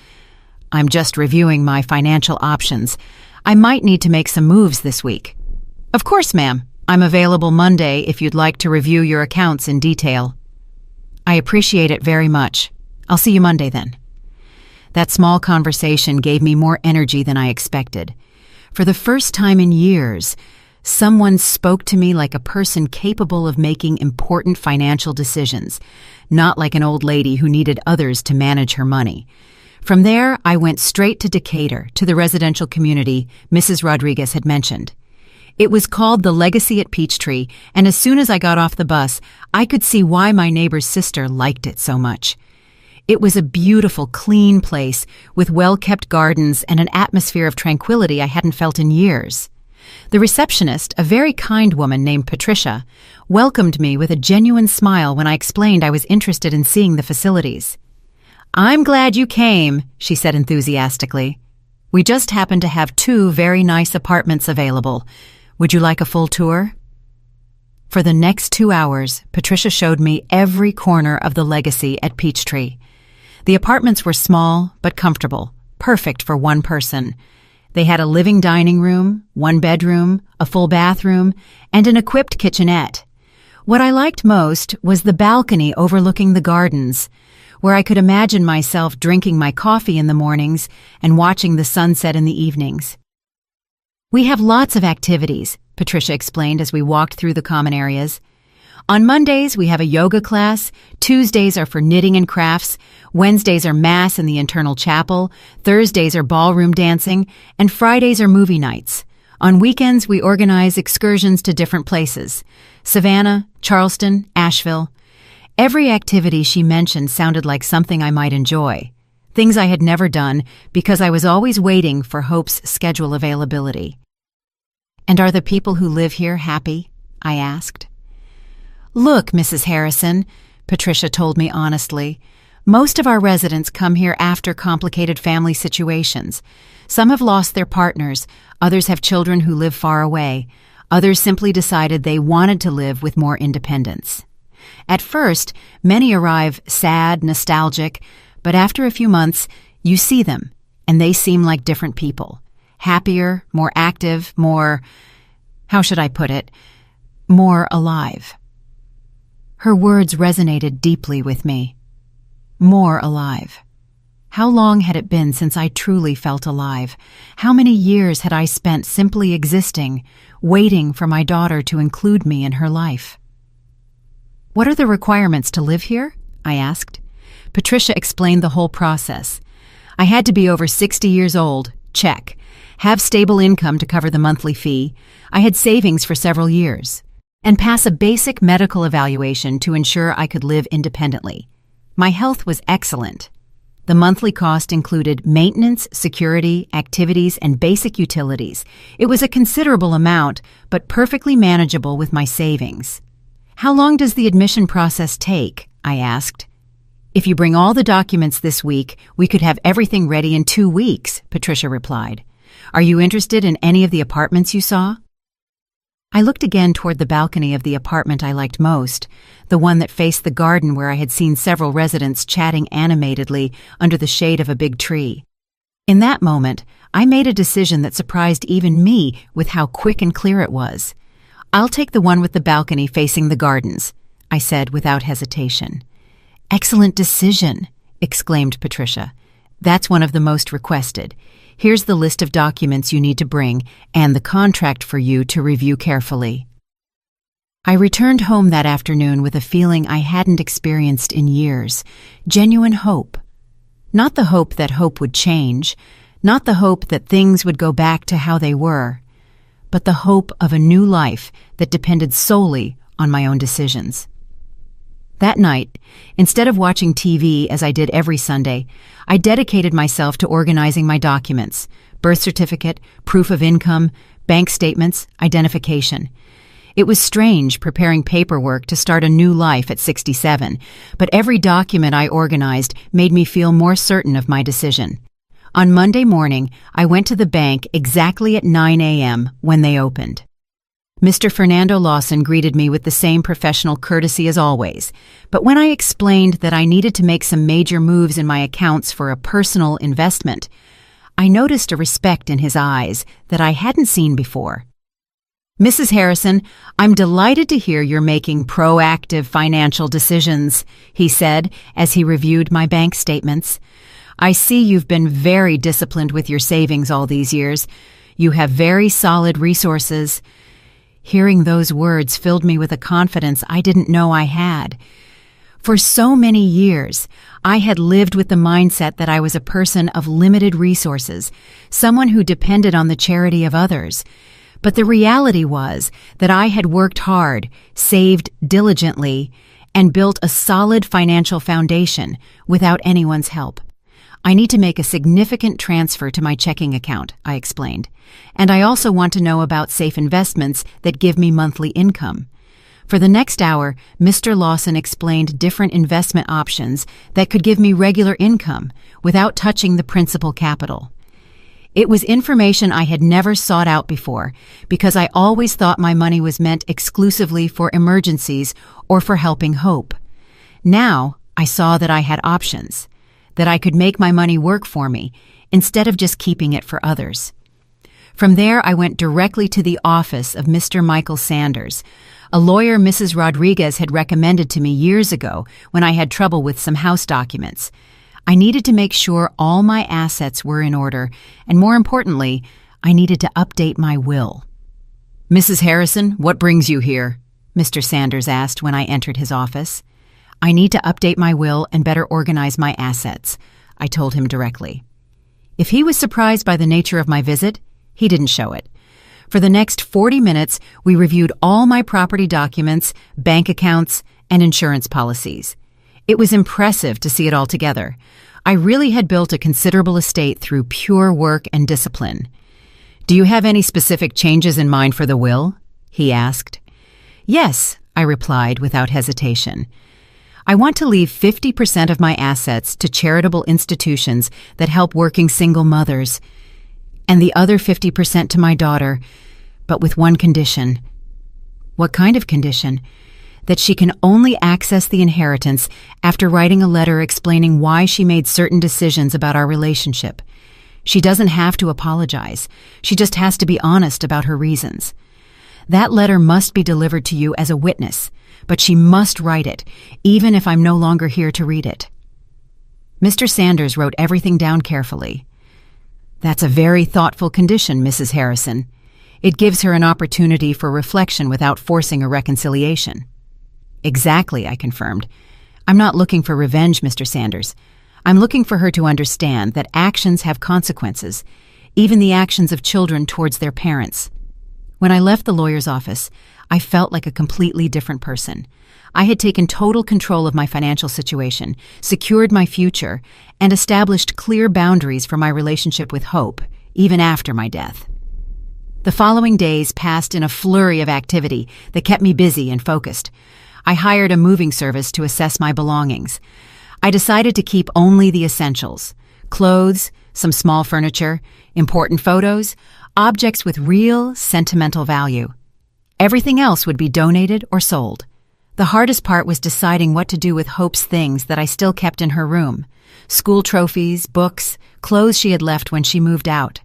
"I'm just reviewing my financial options. I might need to make some moves this week." "Of course, ma'am. I'm available Monday if you'd like to review your accounts in detail." "I appreciate it very much. I'll see you Monday then." That small conversation gave me more energy than I expected. For the first time in years, someone spoke to me like a person capable of making important financial decisions, not like an old lady who needed others to manage her money. From there, I went straight to Decatur, to the residential community Mrs. Rodriguez had mentioned. It was called the Legacy at Peachtree, and as soon as I got off the bus, I could see why my neighbor's sister liked it so much. It was a beautiful, clean place with well-kept gardens and an atmosphere of tranquility I hadn't felt in years. The receptionist, a very kind woman named Patricia, welcomed me with a genuine smile when I explained I was interested in seeing the facilities. "I'm glad you came," she said enthusiastically. "We just happen to have 2 very nice apartments available. Would you like a full tour?" For the next 2 hours, Patricia showed me every corner of the Legacy at Peachtree. The apartments were small but comfortable, perfect for one person. They had a living dining room, 1 bedroom, a full bathroom, and an equipped kitchenette. What I liked most was the balcony overlooking the gardens, where I could imagine myself drinking my coffee in the mornings and watching the sunset in the evenings. "We have lots of activities," Patricia explained as we walked through the common areas. "On Mondays, we have a yoga class, Tuesdays are for knitting and crafts, Wednesdays are Mass in the internal chapel, Thursdays are ballroom dancing, and Fridays are movie nights. On weekends, we organize excursions to different places: Savannah, Charleston, Asheville." Every activity she mentioned sounded like something I might enjoy, things I had never done because I was always waiting for Hope's schedule availability. "And are the people who live here happy?" I asked. "Look, Mrs. Harrison," Patricia told me honestly, "most of our residents come here after complicated family situations. Some have lost their partners, others have children who live far away, others simply decided they wanted to live with more independence. At first, many arrive sad, nostalgic, but after a few months, you see them, and they seem like different people. Happier, more active, more, how should I put it, more alive. Her words resonated deeply with me. More alive. How long had it been since I truly felt alive? How many years had I spent simply existing, waiting for my daughter to include me in her life? "What are the requirements to live here?" I asked. Patricia explained the whole process. I had to be over 60 years old, check. Have stable income to cover the monthly fee. I had savings for several years. And pass a basic medical evaluation to ensure I could live independently. My health was excellent. The monthly cost included maintenance, security, activities, and basic utilities. It was a considerable amount, but perfectly manageable with my savings. "How long does the admission process take?" I asked. "If you bring all the documents this week, we could have everything ready in 2 weeks," Patricia replied. "Are you interested in any of the apartments you saw?" I looked again toward the balcony of the apartment I liked most, the one that faced the garden where I had seen several residents chatting animatedly under the shade of a big tree. In that moment, I made a decision that surprised even me with how quick and clear it was. "I'll take the one with the balcony facing the gardens," I said without hesitation. "Excellent decision," exclaimed Patricia. "That's one of the most requested. Here's the list of documents you need to bring and the contract for you to review carefully." I returned home that afternoon with a feeling I hadn't experienced in years, genuine hope. Not the hope that hope would change, not the hope that things would go back to how they were, but the hope of a new life that depended solely on my own decisions. That night, instead of watching TV as I did every Sunday, I dedicated myself to organizing my documents: birth certificate, proof of income, bank statements, identification. It was strange preparing paperwork to start a new life at 67, but every document I organized made me feel more certain of my decision. On Monday morning, I went to the bank exactly at 9 a.m. when they opened. Mr. Fernando Lawson greeted me with the same professional courtesy as always, but when I explained that I needed to make some major moves in my accounts for a personal investment, I noticed a respect in his eyes that I hadn't seen before. "Mrs. Harrison, I'm delighted to hear you're making proactive financial decisions," he said as he reviewed my bank statements. "I see you've been very disciplined with your savings all these years. You have very solid resources." Hearing those words filled me with a confidence I didn't know I had. For so many years, I had lived with the mindset that I was a person of limited resources, someone who depended on the charity of others. But the reality was that I had worked hard, saved diligently, and built a solid financial foundation without anyone's help. "I need to make a significant transfer to my checking account," I explained. "And I also want to know about safe investments that give me monthly income." For the next hour, Mr. Lawson explained different investment options that could give me regular income without touching the principal capital. It was information I had never sought out before because I always thought my money was meant exclusively for emergencies or for helping hope. Now, I saw that I had options, that I could make my money work for me instead of just keeping it for others. From there, I went directly to the office of Mr. Michael Sanders, a lawyer Mrs. Rodriguez had recommended to me years ago when I had trouble with some house documents. I needed to make sure all my assets were in order, and more importantly, I needed to update my will. "Mrs. Harrison, what brings you here?" Mr. Sanders asked when I entered his office. "I need to update my will and better organize my assets," I told him directly. If he was surprised by the nature of my visit, he didn't show it. For the next 40 minutes, we reviewed all my property documents, bank accounts, and insurance policies. It was impressive to see it all together. I really had built a considerable estate through pure work and discipline. "Do you have any specific changes in mind for the will?" he asked. "Yes," I replied without hesitation. "I want to leave 50% of my assets to charitable institutions that help working single mothers." and the other 50% to my daughter, but with one condition. What kind of condition? That she can only access the inheritance after writing a letter explaining why she made certain decisions about our relationship. She doesn't have to apologize. She just has to be honest about her reasons. That letter must be delivered to you as a witness, but she must write it, even if I'm no longer here to read it. Mr. Sanders wrote everything down carefully. That's a very thoughtful condition, Mrs. Harrison. It gives her an opportunity for reflection without forcing a reconciliation. Exactly, I confirmed. I'm not looking for revenge, Mr. Sanders. I'm looking for her to understand that actions have consequences, even the actions of children towards their parents. When I left the lawyer's office, I felt like a completely different person. I had taken total control of my financial situation, secured my future, and established clear boundaries for my relationship with Hope, even after my death. The following days passed in a flurry of activity that kept me busy and focused. I hired a moving service to assess my belongings. I decided to keep only the essentials: clothes, some small furniture, important photos, objects with real sentimental value. Everything else would be donated or sold. The hardest part was deciding what to do with Hope's things that I still kept in her room: school trophies, books, clothes she had left when she moved out.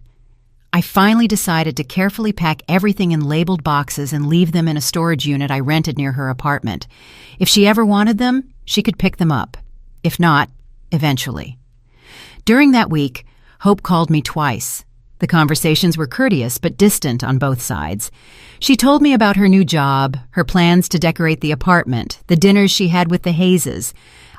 I finally decided to carefully pack everything in labeled boxes and leave them in a storage unit I rented near her apartment. If she ever wanted them, she could pick them up. If not, eventually. During that week, Hope called me twice. The conversations were courteous but distant on both sides. She told me about her new job, her plans to decorate the apartment, the dinners she had with the Hayeses.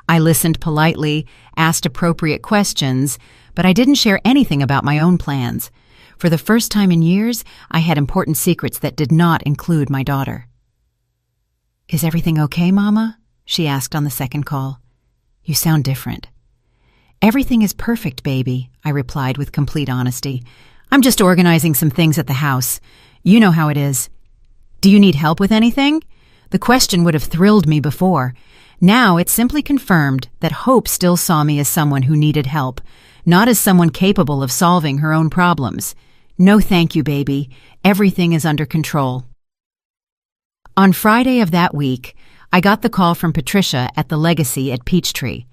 I listened politely, asked appropriate questions, but I didn't share anything about my own plans. For the first time in years, I had important secrets that did not include my daughter. "Is everything okay, Mama?" she asked on the second call. "You sound different." "Everything is perfect, baby," I replied with complete honesty. "I'm just organizing some things at the house. You know how it is." "Do you need help with anything?" The question would have thrilled me before. Now it simply confirmed that Hope still saw me as someone who needed help, not as someone capable of solving her own problems. "No thank you, baby. Everything is under control." On Friday of that week, I got the call from Patricia at the Legacy at Peachtree.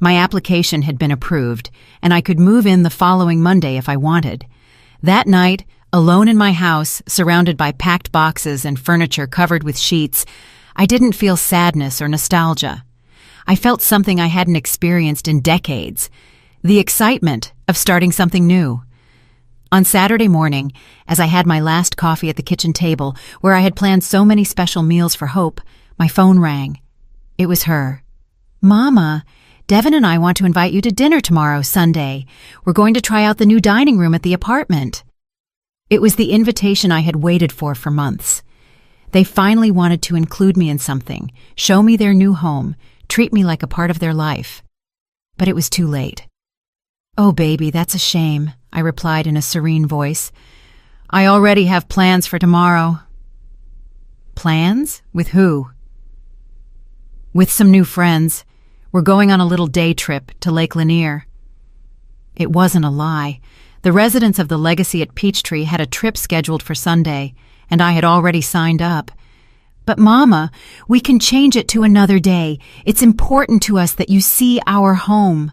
My application had been approved, and I could move in the following Monday if I wanted. That night, alone in my house, surrounded by packed boxes and furniture covered with sheets, I didn't feel sadness or nostalgia. I felt something I hadn't experienced in decades: the excitement of starting something new. On Saturday morning, as I had my last coffee at the kitchen table where I had planned so many special meals for Hope, my phone rang. It was her. "Mama, Devin and I want to invite you to dinner tomorrow, Sunday. We're going to try out the new dining room at the apartment." It was the invitation I had waited for months. They finally wanted to include me in something, show me their new home, treat me like a part of their life. But it was too late. "Oh, baby, that's a shame," I replied in a serene voice. "I already have plans for tomorrow." "Plans? With who?" "With some new friends. We're going on a little day trip to Lake Lanier." It wasn't a lie. The residents of the Legacy at Peachtree had a trip scheduled for Sunday, and I had already signed up. "But Mama, we can change it to another day. It's important to us that you see our home."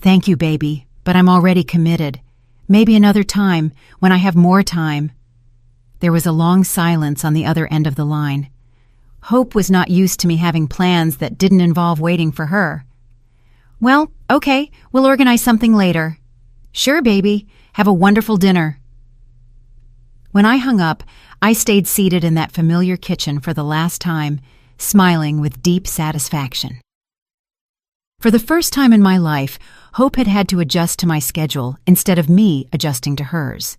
"Thank you, baby, but I'm already committed. Maybe another time, when I have more time." There was a long silence on the other end of the line. Hope was not used to me having plans that didn't involve waiting for her. "Well, okay, we'll organize something later." "Sure, baby. Have a wonderful dinner." When I hung up, I stayed seated in that familiar kitchen for the last time, smiling with deep satisfaction. For the first time in my life, Hope had to adjust to my schedule instead of me adjusting to hers.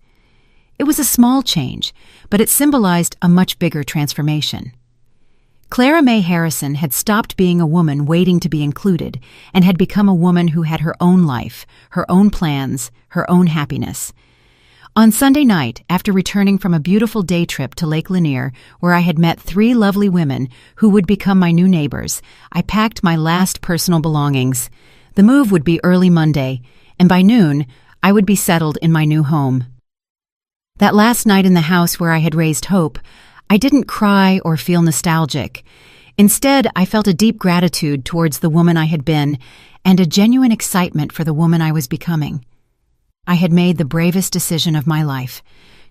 It was a small change, but it symbolized a much bigger transformation. Clara May Harrison had stopped being a woman waiting to be included and had become a woman who had her own life, her own plans, her own happiness. On Sunday night, after returning from a beautiful day trip to Lake Lanier, where I had met 3 lovely women who would become my new neighbors, I packed my last personal belongings. The move would be early Monday, and by noon, I would be settled in my new home. That last night in the house where I had raised Hope, I didn't cry or feel nostalgic. Instead, I felt a deep gratitude towards the woman I had been and a genuine excitement for the woman I was becoming. I had made the bravest decision of my life,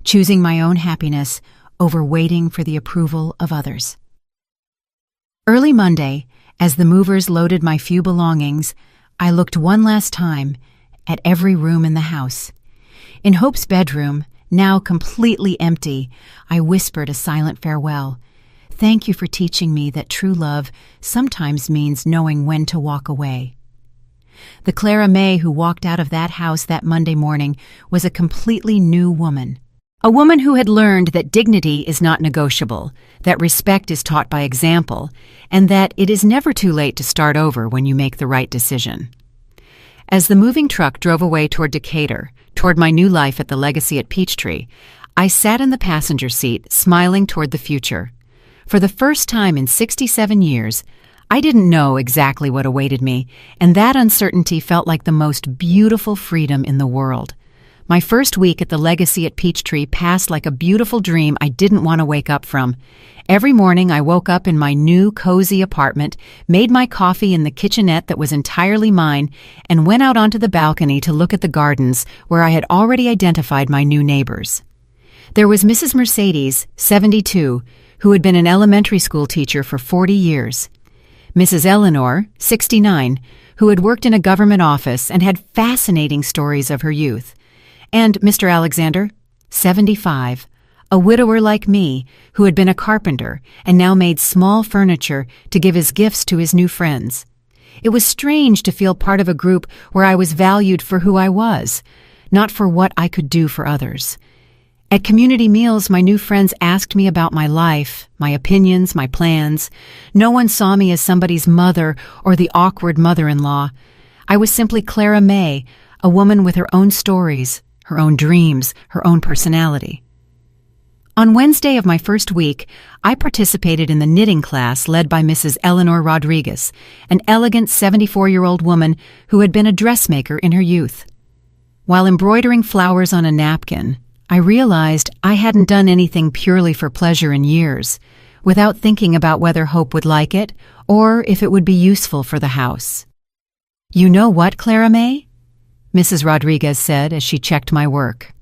choosing my own happiness over waiting for the approval of others. Early Monday, as the movers loaded my few belongings, I looked one last time at every room in the house. In Hope's bedroom, now completely empty, I whispered a silent farewell. Thank you for teaching me that true love sometimes means knowing when to walk away. The Clara May who walked out of that house that Monday morning was a completely new woman. A woman who had learned that dignity is not negotiable, that respect is taught by example, and that it is never too late to start over when you make the right decision. As the moving truck drove away toward Decatur, toward my new life at the Legacy at Peachtree, I sat in the passenger seat, smiling toward the future. For the first time in 67 years, I didn't know exactly what awaited me, and that uncertainty felt like the most beautiful freedom in the world. My first week at the Legacy at Peachtree passed like a beautiful dream I didn't want to wake up from. Every morning I woke up in my new cozy apartment, made my coffee in the kitchenette that was entirely mine, and went out onto the balcony to look at the gardens where I had already identified my new neighbors. There was Mrs. Mercedes, 72, who had been an elementary school teacher for 40 years. Mrs. Eleanor, 69, who had worked in a government office and had fascinating stories of her youth. And Mr. Alexander, 75, a widower like me who had been a carpenter and now made small furniture to give as gifts to his new friends. It was strange to feel part of a group where I was valued for who I was, not for what I could do for others. At community meals, my new friends asked me about my life, my opinions, my plans. No one saw me as somebody's mother or the awkward mother-in-law. I was simply Clara May, a woman with her own stories, her own dreams, her own personality. On Wednesday of my first week, I participated in the knitting class led by Mrs. Eleanor Rodriguez, an elegant 74-year-old woman who had been a dressmaker in her youth. While embroidering flowers on a napkin, I realized I hadn't done anything purely for pleasure in years, without thinking about whether Hope would like it or if it would be useful for the house. "You know what, Clara May?" Mrs. Rodriguez said as she checked my work.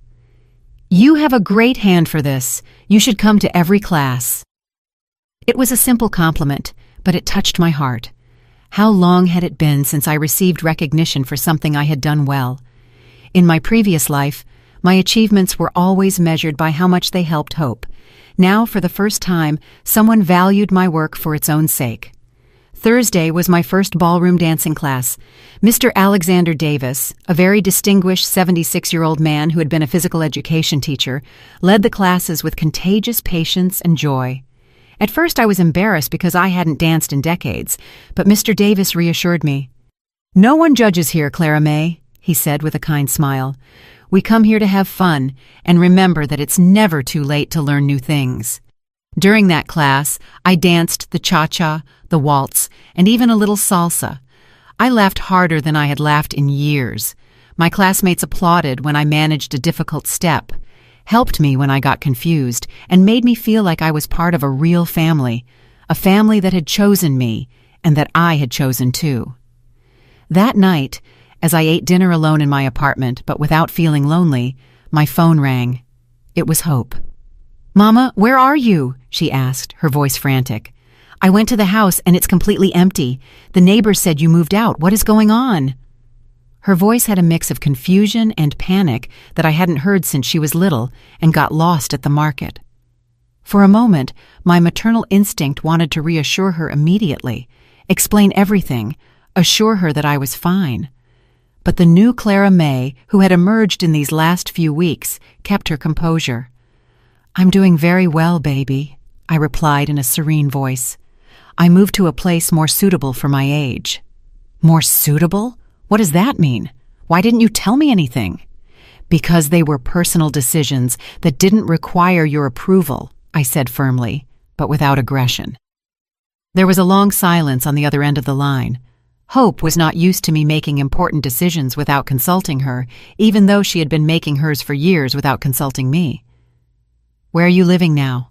"You have a great hand for this. You should come to every class." It was a simple compliment, but it touched my heart. How long had it been since I received recognition for something I had done well? In my previous life, my achievements were always measured by how much they helped Hope. Now, for the first time, someone valued my work for its own sake. Thursday was my first ballroom dancing class. Mr. Alexander Davis, a very distinguished 76-year-old man who had been a physical education teacher, led the classes with contagious patience and joy. At first I was embarrassed because I hadn't danced in decades, but Mr. Davis reassured me. "No one judges here, Clara May," he said with a kind smile. "We come here to have fun and remember that it's never too late to learn new things." During that class, I danced the cha-cha, the waltz, and even a little salsa. I laughed harder than I had laughed in years. My classmates applauded when I managed a difficult step, helped me when I got confused, and made me feel like I was part of a real family, a family that had chosen me and that I had chosen too. That night, as I ate dinner alone in my apartment but without feeling lonely, my phone rang. It was Hope. "Mama, where are you?" she asked, her voice frantic. "I went to the house and it's completely empty. The neighbors said you moved out. What is going on?" Her voice had a mix of confusion and panic that I hadn't heard since she was little and got lost at the market. For a moment, my maternal instinct wanted to reassure her immediately, explain everything, assure her that I was fine. But the new Clara May, who had emerged in these last few weeks, kept her composure. "I'm doing very well, baby," I replied in a serene voice. "I moved to a place more suitable for my age." "More suitable? What does that mean? Why didn't you tell me anything?" "Because they were personal decisions that didn't require your approval," I said firmly, but without aggression. There was a long silence on the other end of the line. Hope was not used to me making important decisions without consulting her, even though she had been making hers for years without consulting me. "Where are you living now?"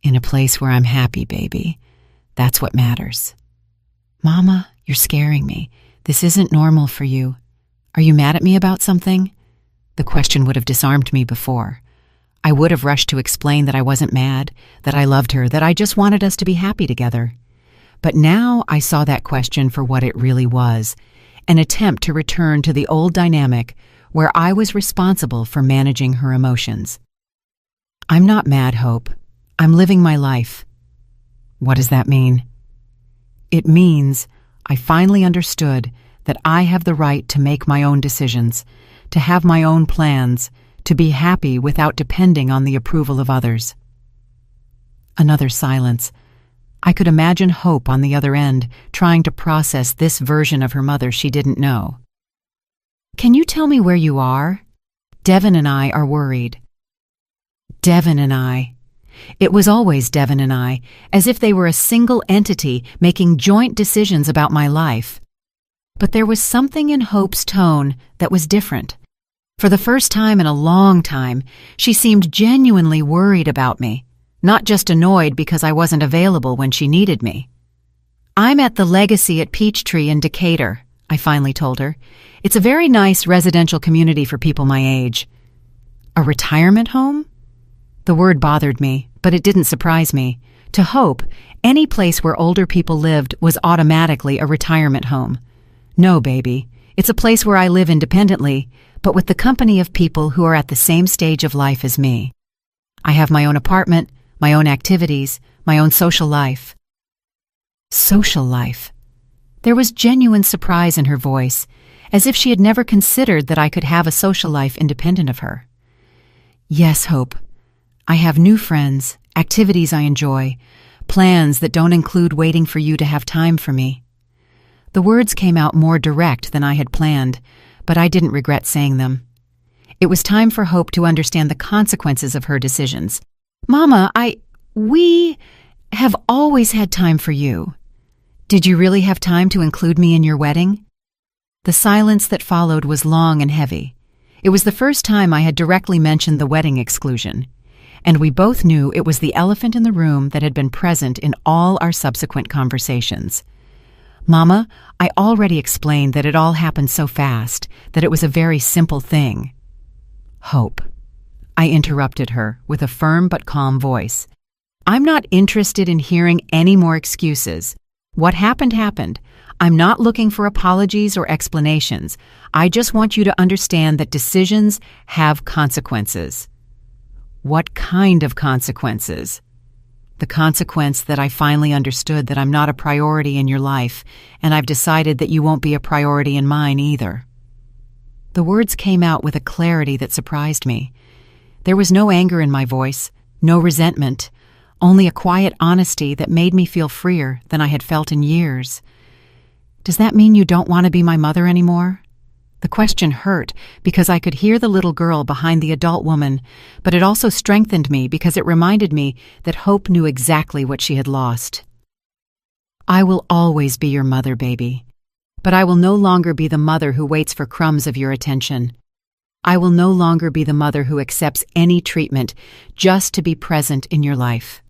"In a place where I'm happy, baby. That's what matters." "Mama, you're scaring me. This isn't normal for you. Are you mad at me about something?" The question would have disarmed me before. I would have rushed to explain that I wasn't mad, that I loved her, that I just wanted us to be happy together. But now I saw that question for what it really was, an attempt to return to the old dynamic where I was responsible for managing her emotions. "I'm not mad, Hope. I'm living my life." "What does that mean?" "It means I finally understood that I have the right to make my own decisions, to have my own plans, to be happy without depending on the approval of others." Another silence. I could imagine Hope on the other end, trying to process this version of her mother she didn't know. "Can you tell me where you are? Devin and I are worried." Devin and I. It was always Devin and I, as if they were a single entity making joint decisions about my life. But there was something in Hope's tone that was different. For the first time in a long time, she seemed genuinely worried about me, not just annoyed because I wasn't available when she needed me. "I'm at the Legacy at Peachtree in Decatur," I finally told her. "It's a very nice residential community for people my age." "A retirement home?" The word bothered me, but it didn't surprise me. To Hope, any place where older people lived was automatically a retirement home. "No, baby. It's a place where I live independently, but with the company of people who are at the same stage of life as me. I have my own apartment, my own activities, my own social life." Social life. There was genuine surprise in her voice, as if she had never considered that I could have a social life independent of her. "Yes, Hope. I have new friends, activities I enjoy, plans that don't include waiting for you to have time for me." The words came out more direct than I had planned, but I didn't regret saying them. It was time for Hope to understand the consequences of her decisions. "Mama, we have always had time for you. Did you really have time to include me in your wedding?" The silence that followed was long and heavy. It was the first time I had directly mentioned the wedding exclusion, and we both knew it was the elephant in the room that had been present in all our subsequent conversations. "Mama, I already explained that it all happened so fast, that it was a very simple thing." "Hope," I interrupted her with a firm but calm voice. "I'm not interested in hearing any more excuses. What happened happened. I'm not looking for apologies or explanations. I just want you to understand that decisions have consequences." "What kind of consequences?" "The consequence that I finally understood that I'm not a priority in your life, and I've decided that you won't be a priority in mine either." The words came out with a clarity that surprised me. There was no anger in my voice, no resentment, only a quiet honesty that made me feel freer than I had felt in years. "Does that mean you don't want to be my mother anymore?" The question hurt because I could hear the little girl behind the adult woman, but it also strengthened me because it reminded me that Hope knew exactly what she had lost. "I will always be your mother, baby, but I will no longer be the mother who waits for crumbs of your attention. I will no longer be the mother who accepts any treatment just to be present in your life.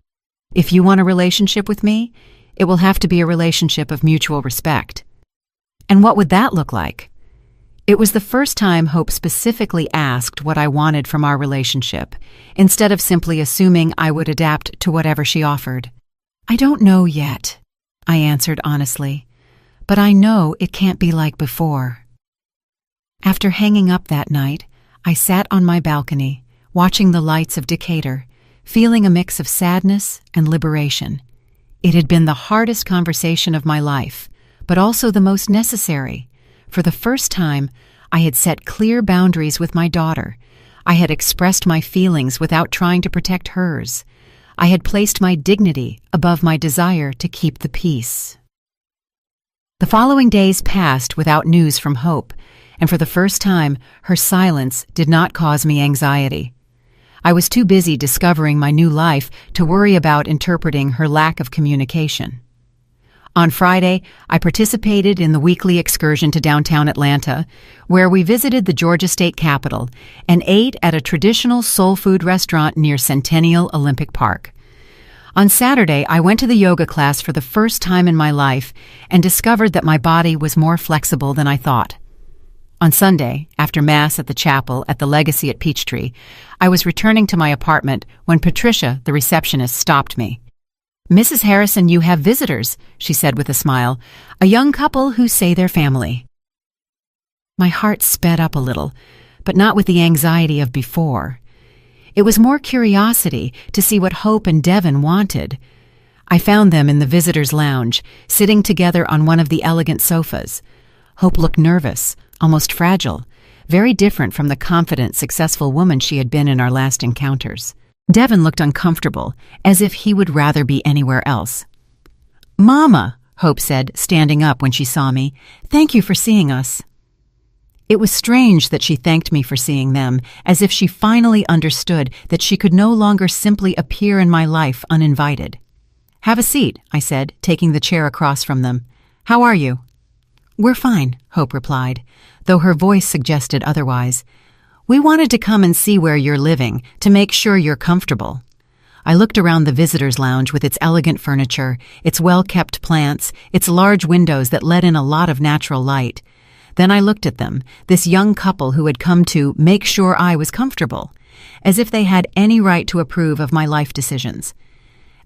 If you want a relationship with me, it will have to be a relationship of mutual respect." And what would that look like? It was the first time Hope specifically asked what I wanted from our relationship, instead of simply assuming I would adapt to whatever she offered. "I don't know yet," I answered honestly, "but I know it can't be like before." After hanging up that night, I sat on my balcony, watching the lights of Decatur, feeling a mix of sadness and liberation. It had been the hardest conversation of my life, but also the most necessary. For the first time, I had set clear boundaries with my daughter. I had expressed my feelings without trying to protect hers. I had placed my dignity above my desire to keep the peace. The following days passed without news from Hope, and for the first time, her silence did not cause me anxiety. I was too busy discovering my new life to worry about interpreting her lack of communication. On Friday, I participated in the weekly excursion to downtown Atlanta, where we visited the Georgia State Capitol and ate at a traditional soul food restaurant near Centennial Olympic Park. On Saturday, I went to the yoga class for the first time in my life and discovered that my body was more flexible than I thought. On Sunday, after Mass at the chapel at the Legacy at Peachtree, I was returning to my apartment when Patricia, the receptionist, stopped me. "Mrs. Harrison, you have visitors," she said with a smile, "a young couple who say they're family." My heart sped up a little, but not with the anxiety of before. It was more curiosity to see what Hope and Devin wanted. I found them in the visitors' lounge, sitting together on one of the elegant sofas. Hope looked nervous, almost fragile, very different from the confident, successful woman she had been in our last encounters. Devin looked uncomfortable, as if he would rather be anywhere else. "Mama," Hope said, standing up when she saw me, "thank you for seeing us." It was strange that she thanked me for seeing them, as if she finally understood that she could no longer simply appear in my life uninvited. "Have a seat," I said, taking the chair across from them. "How are you?" "We're fine," Hope replied, though her voice suggested otherwise. "We wanted to come and see where you're living, to make sure you're comfortable." I looked around the visitors' lounge with its elegant furniture, its well-kept plants, its large windows that let in a lot of natural light. Then I looked at them, this young couple who had come to make sure I was comfortable, as if they had any right to approve of my life decisions.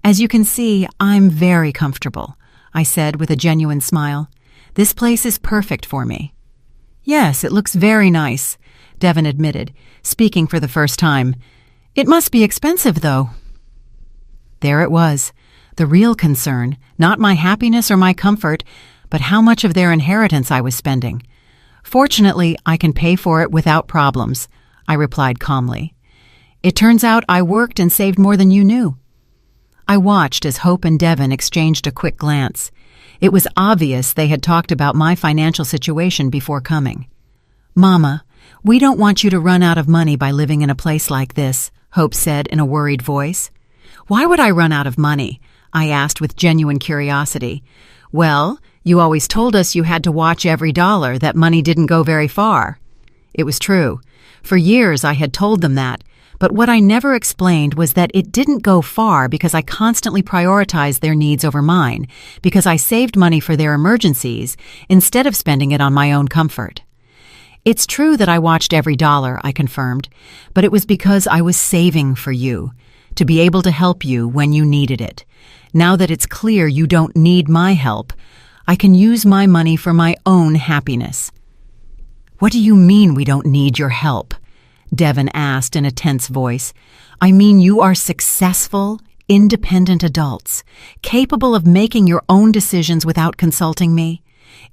"As you can see, I'm very comfortable," I said with a genuine smile. "This place is perfect for me." "Yes, it looks very nice," Devin admitted, speaking for the first time. "It must be expensive, though." There it was, the real concern, not my happiness or my comfort, but how much of their inheritance I was spending. "Fortunately, I can pay for it without problems," I replied calmly. "It turns out I worked and saved more than you knew." I watched as Hope and Devin exchanged a quick glance. It was obvious they had talked about my financial situation before coming. "Mama, we don't want you to run out of money by living in a place like this," Hope said in a worried voice. "Why would I run out of money?" I asked with genuine curiosity. "Well, you always told us you had to watch every dollar, that money didn't go very far." It was true. For years I had told them that, but what I never explained was that it didn't go far because I constantly prioritized their needs over mine, because I saved money for their emergencies instead of spending it on my own comfort. "It's true that I watched every dollar," I confirmed, "but it was because I was saving for you, to be able to help you when you needed it. Now that it's clear you don't need my help, I can use my money for my own happiness." "What do you mean we don't need your help?" Devin asked in a tense voice. "I mean you are successful, independent adults, capable of making your own decisions without consulting me,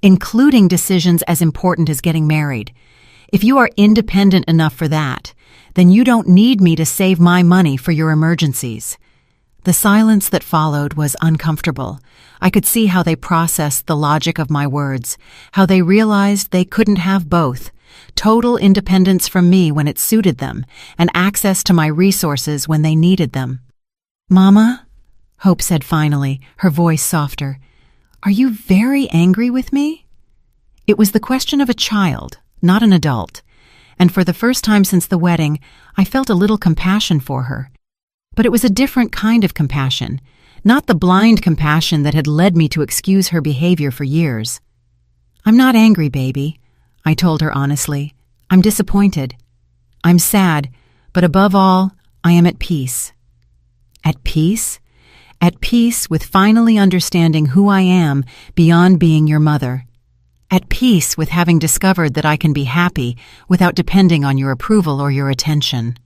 including decisions as important as getting married. If you are independent enough for that, then you don't need me to save my money for your emergencies." The silence that followed was uncomfortable. I could see how they processed the logic of my words, how they realized they couldn't have both: total independence from me when it suited them, and access to my resources when they needed them. "Mama," Hope said finally, her voice softer, "are you very angry with me?" It was the question of a child, not an adult, and for the first time since the wedding, I felt a little compassion for her. But it was a different kind of compassion, not the blind compassion that had led me to excuse her behavior for years. "I'm not angry, baby," I told her honestly. "I'm disappointed. I'm sad, but above all, I am at peace." At peace? At peace with finally understanding who I am beyond being your mother. At peace with having discovered that I can be happy without depending on your approval or your attention.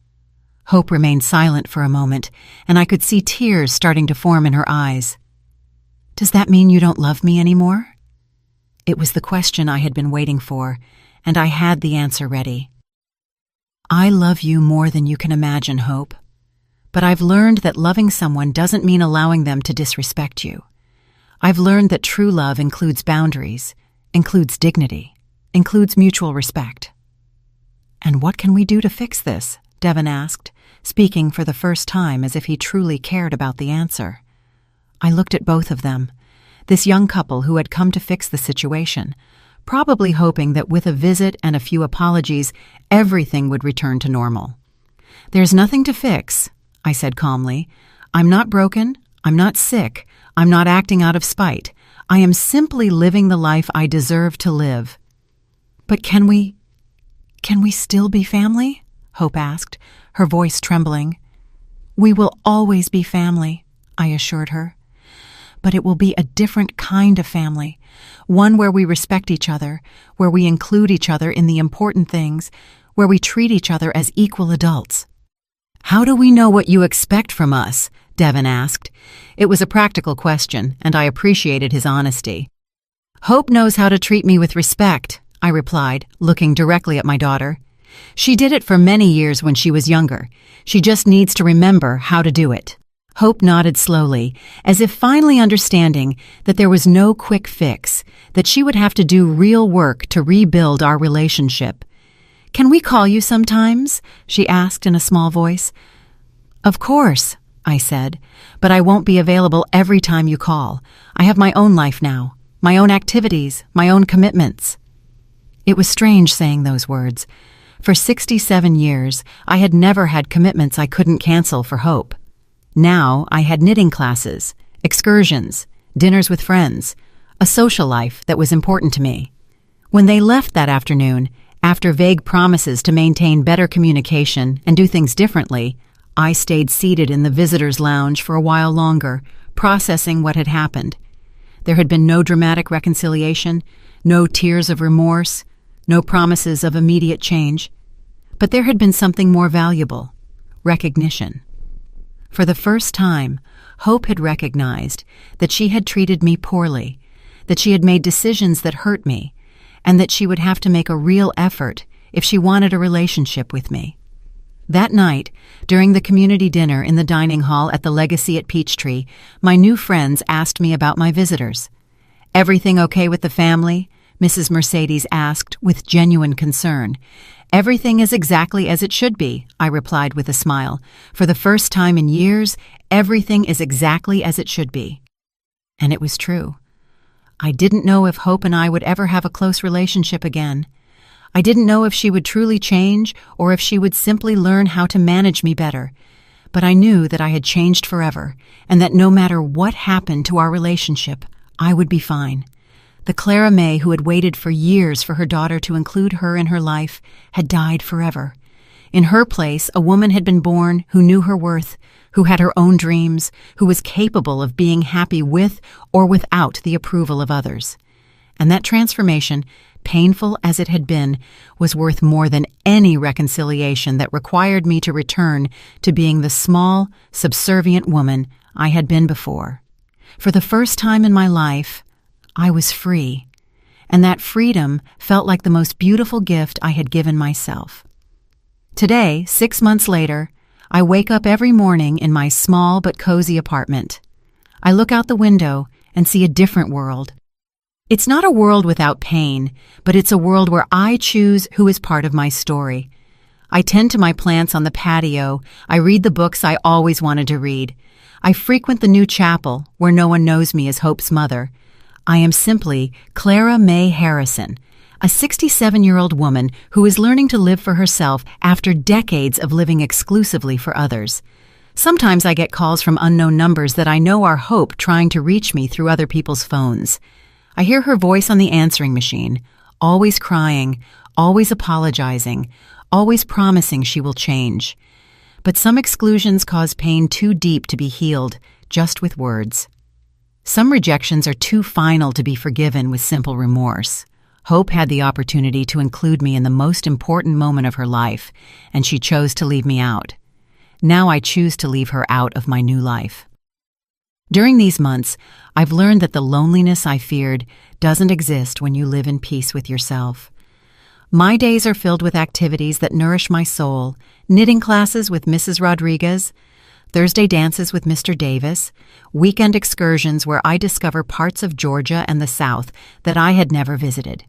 Hope remained silent for a moment, and I could see tears starting to form in her eyes. "Does that mean you don't love me anymore?" It was the question I had been waiting for, and I had the answer ready. "I love you more than you can imagine, Hope. But I've learned that loving someone doesn't mean allowing them to disrespect you. I've learned that true love includes boundaries, includes dignity, includes mutual respect." "And what can we do to fix this?" Devin asked, speaking for the first time as if he truly cared about the answer. I looked at both of them. this young couple who had come to fix the situation, probably hoping that with a visit and a few apologies, everything would return to normal. "There's nothing to fix," I said calmly. "I'm not broken. I'm not sick. I'm not acting out of spite. I am simply living the life I deserve to live." "But can we still be family?" Hope asked, her voice trembling. "We will always be family," I assured her. "But it will be a different kind of family, one where we respect each other, where we include each other in the important things, where we treat each other as equal adults." "How do we know what you expect from us?" Devin asked. It was a practical question, and I appreciated his honesty. "Hope knows how to treat me with respect," I replied, looking directly at my daughter. "She did it for many years when she was younger. She just needs to remember how to do it." Hope nodded slowly, as if finally understanding that there was no quick fix, that she would have to do real work to rebuild our relationship. "Can we call you sometimes?" she asked in a small voice. "Of course," I said, "but I won't be available every time you call. I have my own life now, my own activities, my own commitments." It was strange saying those words. For 67 years, I had never had commitments I couldn't cancel for Hope. Now I had knitting classes, excursions, dinners with friends, a social life that was important to me. When they left that afternoon, after vague promises to maintain better communication and do things differently, I stayed seated in the visitors' lounge for a while longer, processing what had happened. There had been no dramatic reconciliation, no tears of remorse, no promises of immediate change. But there had been something more valuable: recognition. For the first time, Hope had recognized that she had treated me poorly, that she had made decisions that hurt me, and that she would have to make a real effort if she wanted a relationship with me. That night, during the community dinner in the dining hall at the Legacy at Peachtree, my new friends asked me about my visitors. "Everything okay with the family?" Mrs. Mercedes asked with genuine concern. "Everything is exactly as it should be," I replied with a smile. "For the first time in years, everything is exactly as it should be." And it was true. I didn't know if Hope and I would ever have a close relationship again. I didn't know if she would truly change or if she would simply learn how to manage me better. But I knew that I had changed forever, and that no matter what happened to our relationship, I would be fine. The Clara May who had waited for years for her daughter to include her in her life had died forever. In her place, a woman had been born who knew her worth, who had her own dreams, who was capable of being happy with or without the approval of others. And that transformation, painful as it had been, was worth more than any reconciliation that required me to return to being the small, subservient woman I had been before. For the first time in my life, I was free, and that freedom felt like the most beautiful gift I had given myself. Today, 6 months later, I wake up every morning in my small but cozy apartment. I look out the window and see a different world. It's not a world without pain, but it's a world where I choose who is part of my story. I tend to my plants on the patio. I read the books I always wanted to read. I frequent the new chapel where no one knows me as Hope's mother. I am simply Clara May Harrison, a 67-year-old woman who is learning to live for herself after decades of living exclusively for others. Sometimes I get calls from unknown numbers that I know are Hope trying to reach me through other people's phones. I hear her voice on the answering machine, always crying, always apologizing, always promising she will change. But some exclusions cause pain too deep to be healed just with words. Some rejections are too final to be forgiven with simple remorse. Hope had the opportunity to include me in the most important moment of her life, and she chose to leave me out. Now I choose to leave her out of my new life. During these months, I've learned that the loneliness I feared doesn't exist when you live in peace with yourself. My days are filled with activities that nourish my soul: knitting classes with Mrs. Rodriguez, Thursday dances with Mr. Davis, weekend excursions where I discover parts of Georgia and the South that I had never visited.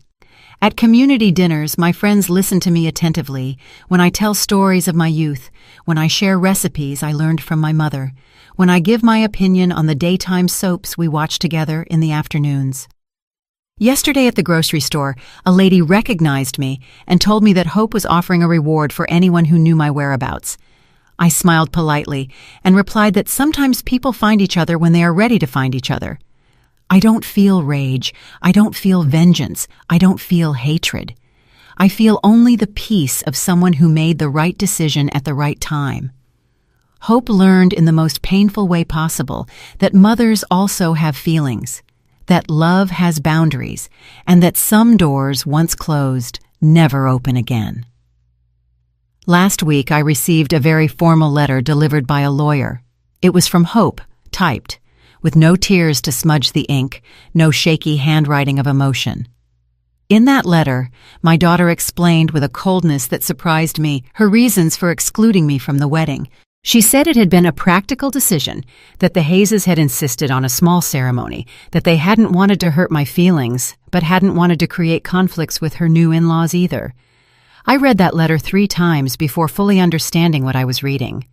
At community dinners, my friends listen to me attentively when I tell stories of my youth, when I share recipes I learned from my mother, when I give my opinion on the daytime soaps we watch together in the afternoons. Yesterday at the grocery store, a lady recognized me and told me that Hope was offering a reward for anyone who knew my whereabouts. I smiled politely and replied that sometimes people find each other when they are ready to find each other. I don't feel rage. I don't feel vengeance. I don't feel hatred. I feel only the peace of someone who made the right decision at the right time. Hope learned in the most painful way possible that mothers also have feelings, that love has boundaries, and that some doors once closed never open again. Last week I received a very formal letter delivered by a lawyer. It was from Hope, typed, with no tears to smudge the ink, no shaky handwriting of emotion. In that letter, my daughter explained with a coldness that surprised me her reasons for excluding me from the wedding. She said it had been a practical decision, that the Hayes had insisted on a small ceremony, that they hadn't wanted to hurt my feelings, but hadn't wanted to create conflicts with her new in-laws either. I read that letter 3 times before fully understanding what I was reading.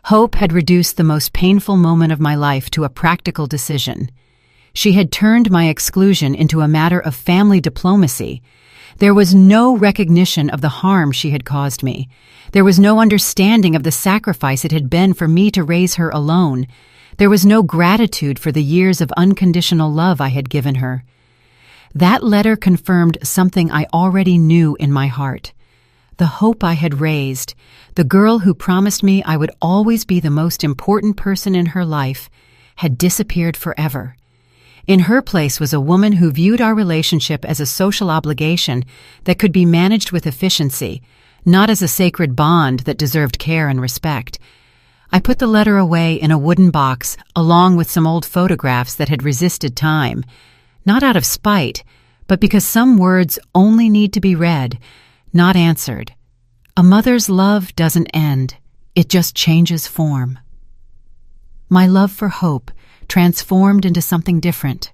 Hope had reduced the most painful moment of my life to a practical decision. She had turned my exclusion into a matter of family diplomacy. There was no recognition of the harm she had caused me. There was no understanding of the sacrifice it had been for me to raise her alone. There was no gratitude for the years of unconditional love I had given her. That letter confirmed something I already knew in my heart. The Hope I had raised, the girl who promised me I would always be the most important person in her life, had disappeared forever. In her place was a woman who viewed our relationship as a social obligation that could be managed with efficiency, not as a sacred bond that deserved care and respect. I put the letter away in a wooden box along with some old photographs that had resisted time, not out of spite, but because some words only need to be read, not answered. A mother's love doesn't end, it just changes form. My love for Hope transformed into something different.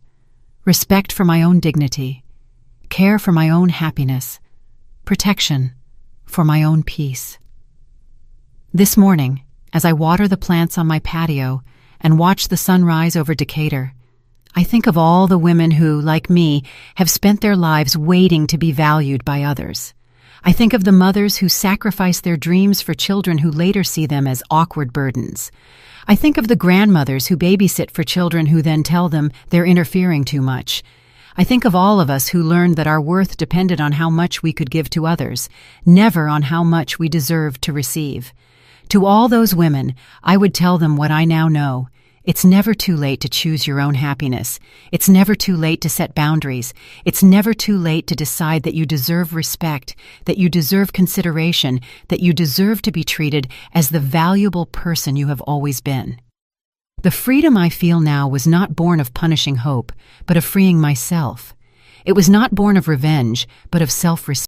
Respect for my own dignity, care for my own happiness, protection for my own peace. This morning, as I water the plants on my patio and watch the sunrise over Decatur, I think of all the women who, like me, have spent their lives waiting to be valued by others. I think of the mothers who sacrifice their dreams for children who later see them as awkward burdens. I think of the grandmothers who babysit for children who then tell them they're interfering too much. I think of all of us who learned that our worth depended on how much we could give to others, never on how much we deserved to receive. To all those women, I would tell them what I now know. It's never too late to choose your own happiness. It's never too late to set boundaries. It's never too late to decide that you deserve respect, that you deserve consideration, that you deserve to be treated as the valuable person you have always been. The freedom I feel now was not born of punishing Hope, but of freeing myself. It was not born of revenge, but of self-respect.